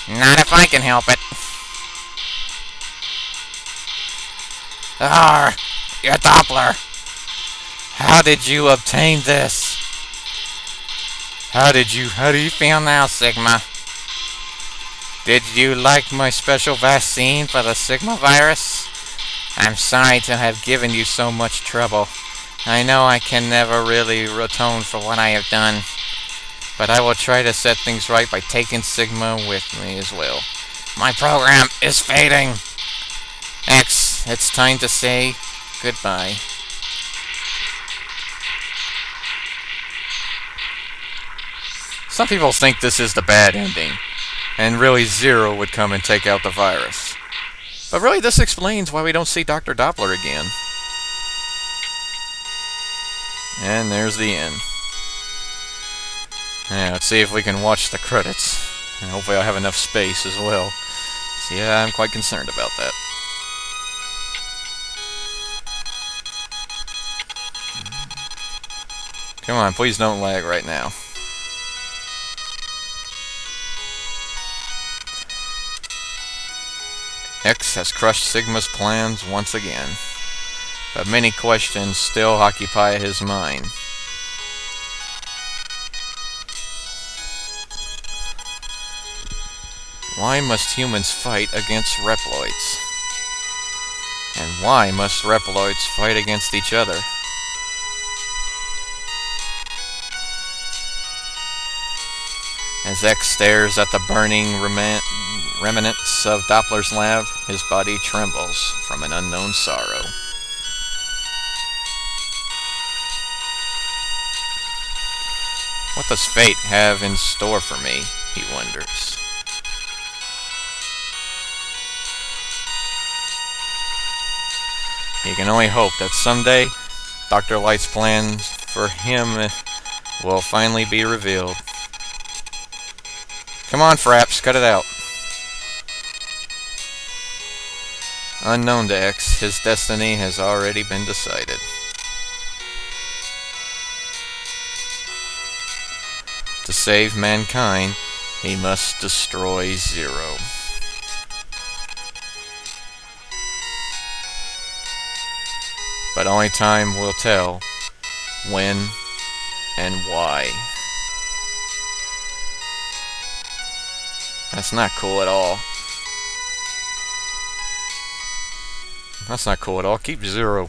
Not if I can help it. Your Dopler. How did you obtain this? How do you feel now, Sigma? Did you like my special vaccine for the Sigma virus? I'm sorry to have given you so much trouble. I know I can never really atone for what I have done, but I will try to set things right by taking Sigma with me as well. My program is fading. X, it's time to say goodbye. Some people think this is the bad ending, and really Zero would come and take out the virus. But really, this explains why we don't see Dr. Dopler again. And there's the end. Yeah, let's see if we can watch the credits. And hopefully I'll have enough space as well. So yeah, I'm quite concerned about that. Come on, please don't lag right now. X has crushed Sigma's plans once again, but many questions still occupy his mind. Why must humans fight against Reploids? And why must Reploids fight against each other? As X stares at the burning remnants of Dopler's lab, his body trembles from an unknown sorrow. What does fate have in store for me, he wonders. He can only hope that someday, Dr. Light's plans for him will finally be revealed. Come on, Fraps, cut it out. Unknown to X, his destiny has already been decided. To save mankind, he must destroy Zero. But only time will tell when and why. That's not cool at all. That's not cool at all. Keep Zero.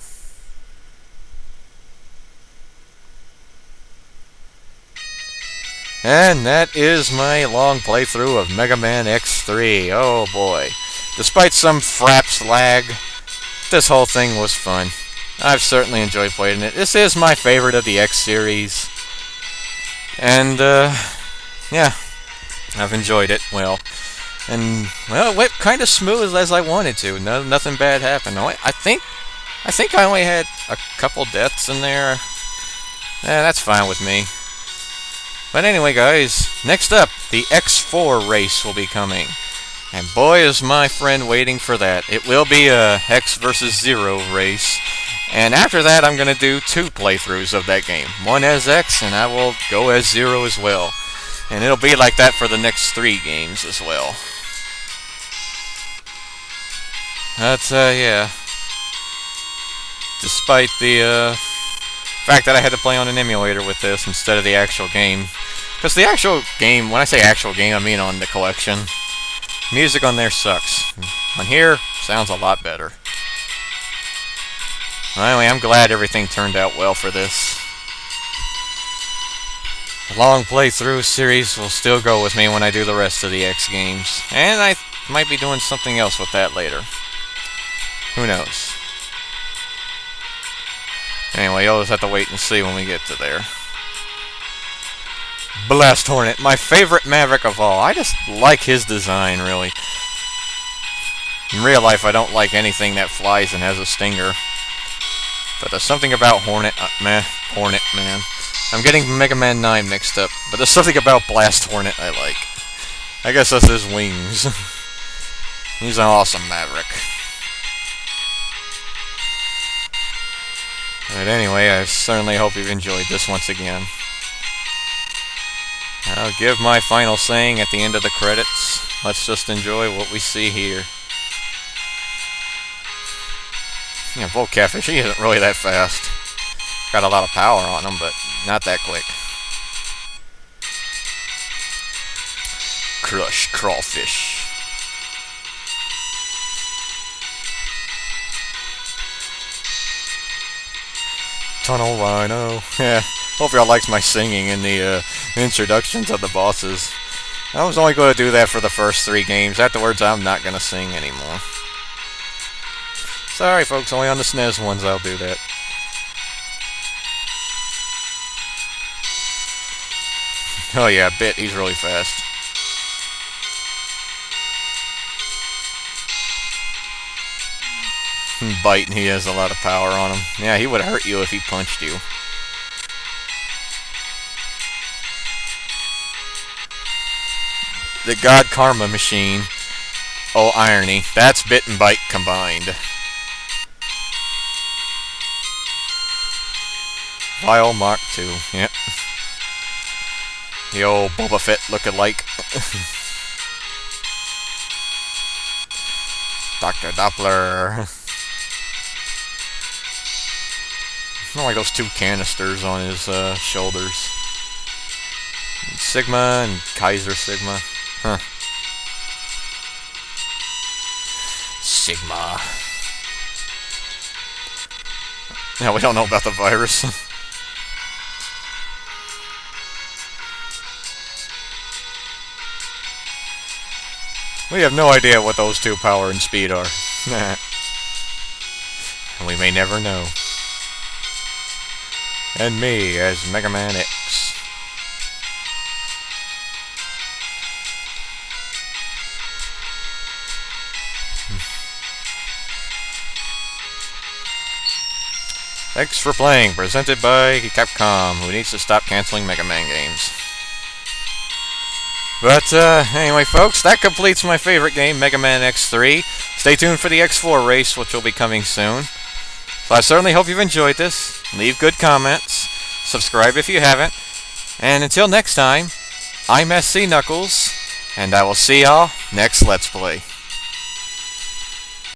And that is my long playthrough of Mega Man X3. Oh boy. Despite some Fraps lag, this whole thing was fun. I've certainly enjoyed playing it. This is my favorite of the X series. And, yeah. I've enjoyed it, well, and well, it went kind of smooth as I wanted to. Nothing bad happened. I think I only had a couple deaths in there. That's fine with me. But anyway, guys, next up, the X4 race will be coming, and boy, is my friend waiting for that. It will be a X versus Zero race, and after that, I'm gonna do 2 playthroughs of that game. One as X, and I will go as Zero as well. And it'll be like that for the next 3 games as well. That's, yeah. Despite the, fact that I had to play on an emulator with this instead of the actual game. Because the actual game, when I say actual game, I mean on the collection. Music on there sucks. On here, sounds a lot better. Anyway, I'm glad everything turned out well for this. The long playthrough series will still go with me when I do the rest of the X games. And I might be doing something else with that later. Who knows? Anyway, you'll just have to wait and see when we get to there. Blast Hornet, my favorite Maverick of all. I just like his design, really. In real life, I don't like anything that flies and has a stinger. But there's something about Hornet, man. I'm getting Mega Man 9 mixed up, but there's something about Blast Hornet I like. I guess that's his wings. He's an awesome Maverick. But anyway, I certainly hope you've enjoyed this once again. I'll give my final saying at the end of the credits. Let's just enjoy what we see here. Yeah, Volt Catfish, he isn't really that fast. Got a lot of power on him, but not that quick. Crush Crawfish. Tunnel Rhino. Yeah, hope y'all liked my singing in the introductions of the bosses. I was only going to do that for the first 3 games. Afterwards, I'm not going to sing anymore. Sorry, folks, only on the SNES ones I'll do that. Oh yeah, Bit, he's really fast. Bite, he has a lot of power on him. Yeah, he would hurt you if he punched you. The God Karma Machine. Oh, irony. That's Bit and Bite combined. Vile Mach 2. Yep. The old Boba Fett look-alike. Dr. Dopler. Like those 2 canisters on his shoulders. Sigma and Kaiser Sigma. Huh. Sigma. Yeah, we don't know about the virus. We have no idea what those 2 power and speed are. And we may never know. And me as Mega Man X. Thanks for playing, presented by Capcom, who needs to stop canceling Mega Man games. But anyway, folks, that completes my favorite game, Mega Man X3. Stay tuned for the X4 race, which will be coming soon. So I certainly hope you've enjoyed this. Leave good comments. Subscribe if you haven't. And until next time, I'm SC Knuckles, and I will see y'all next Let's Play.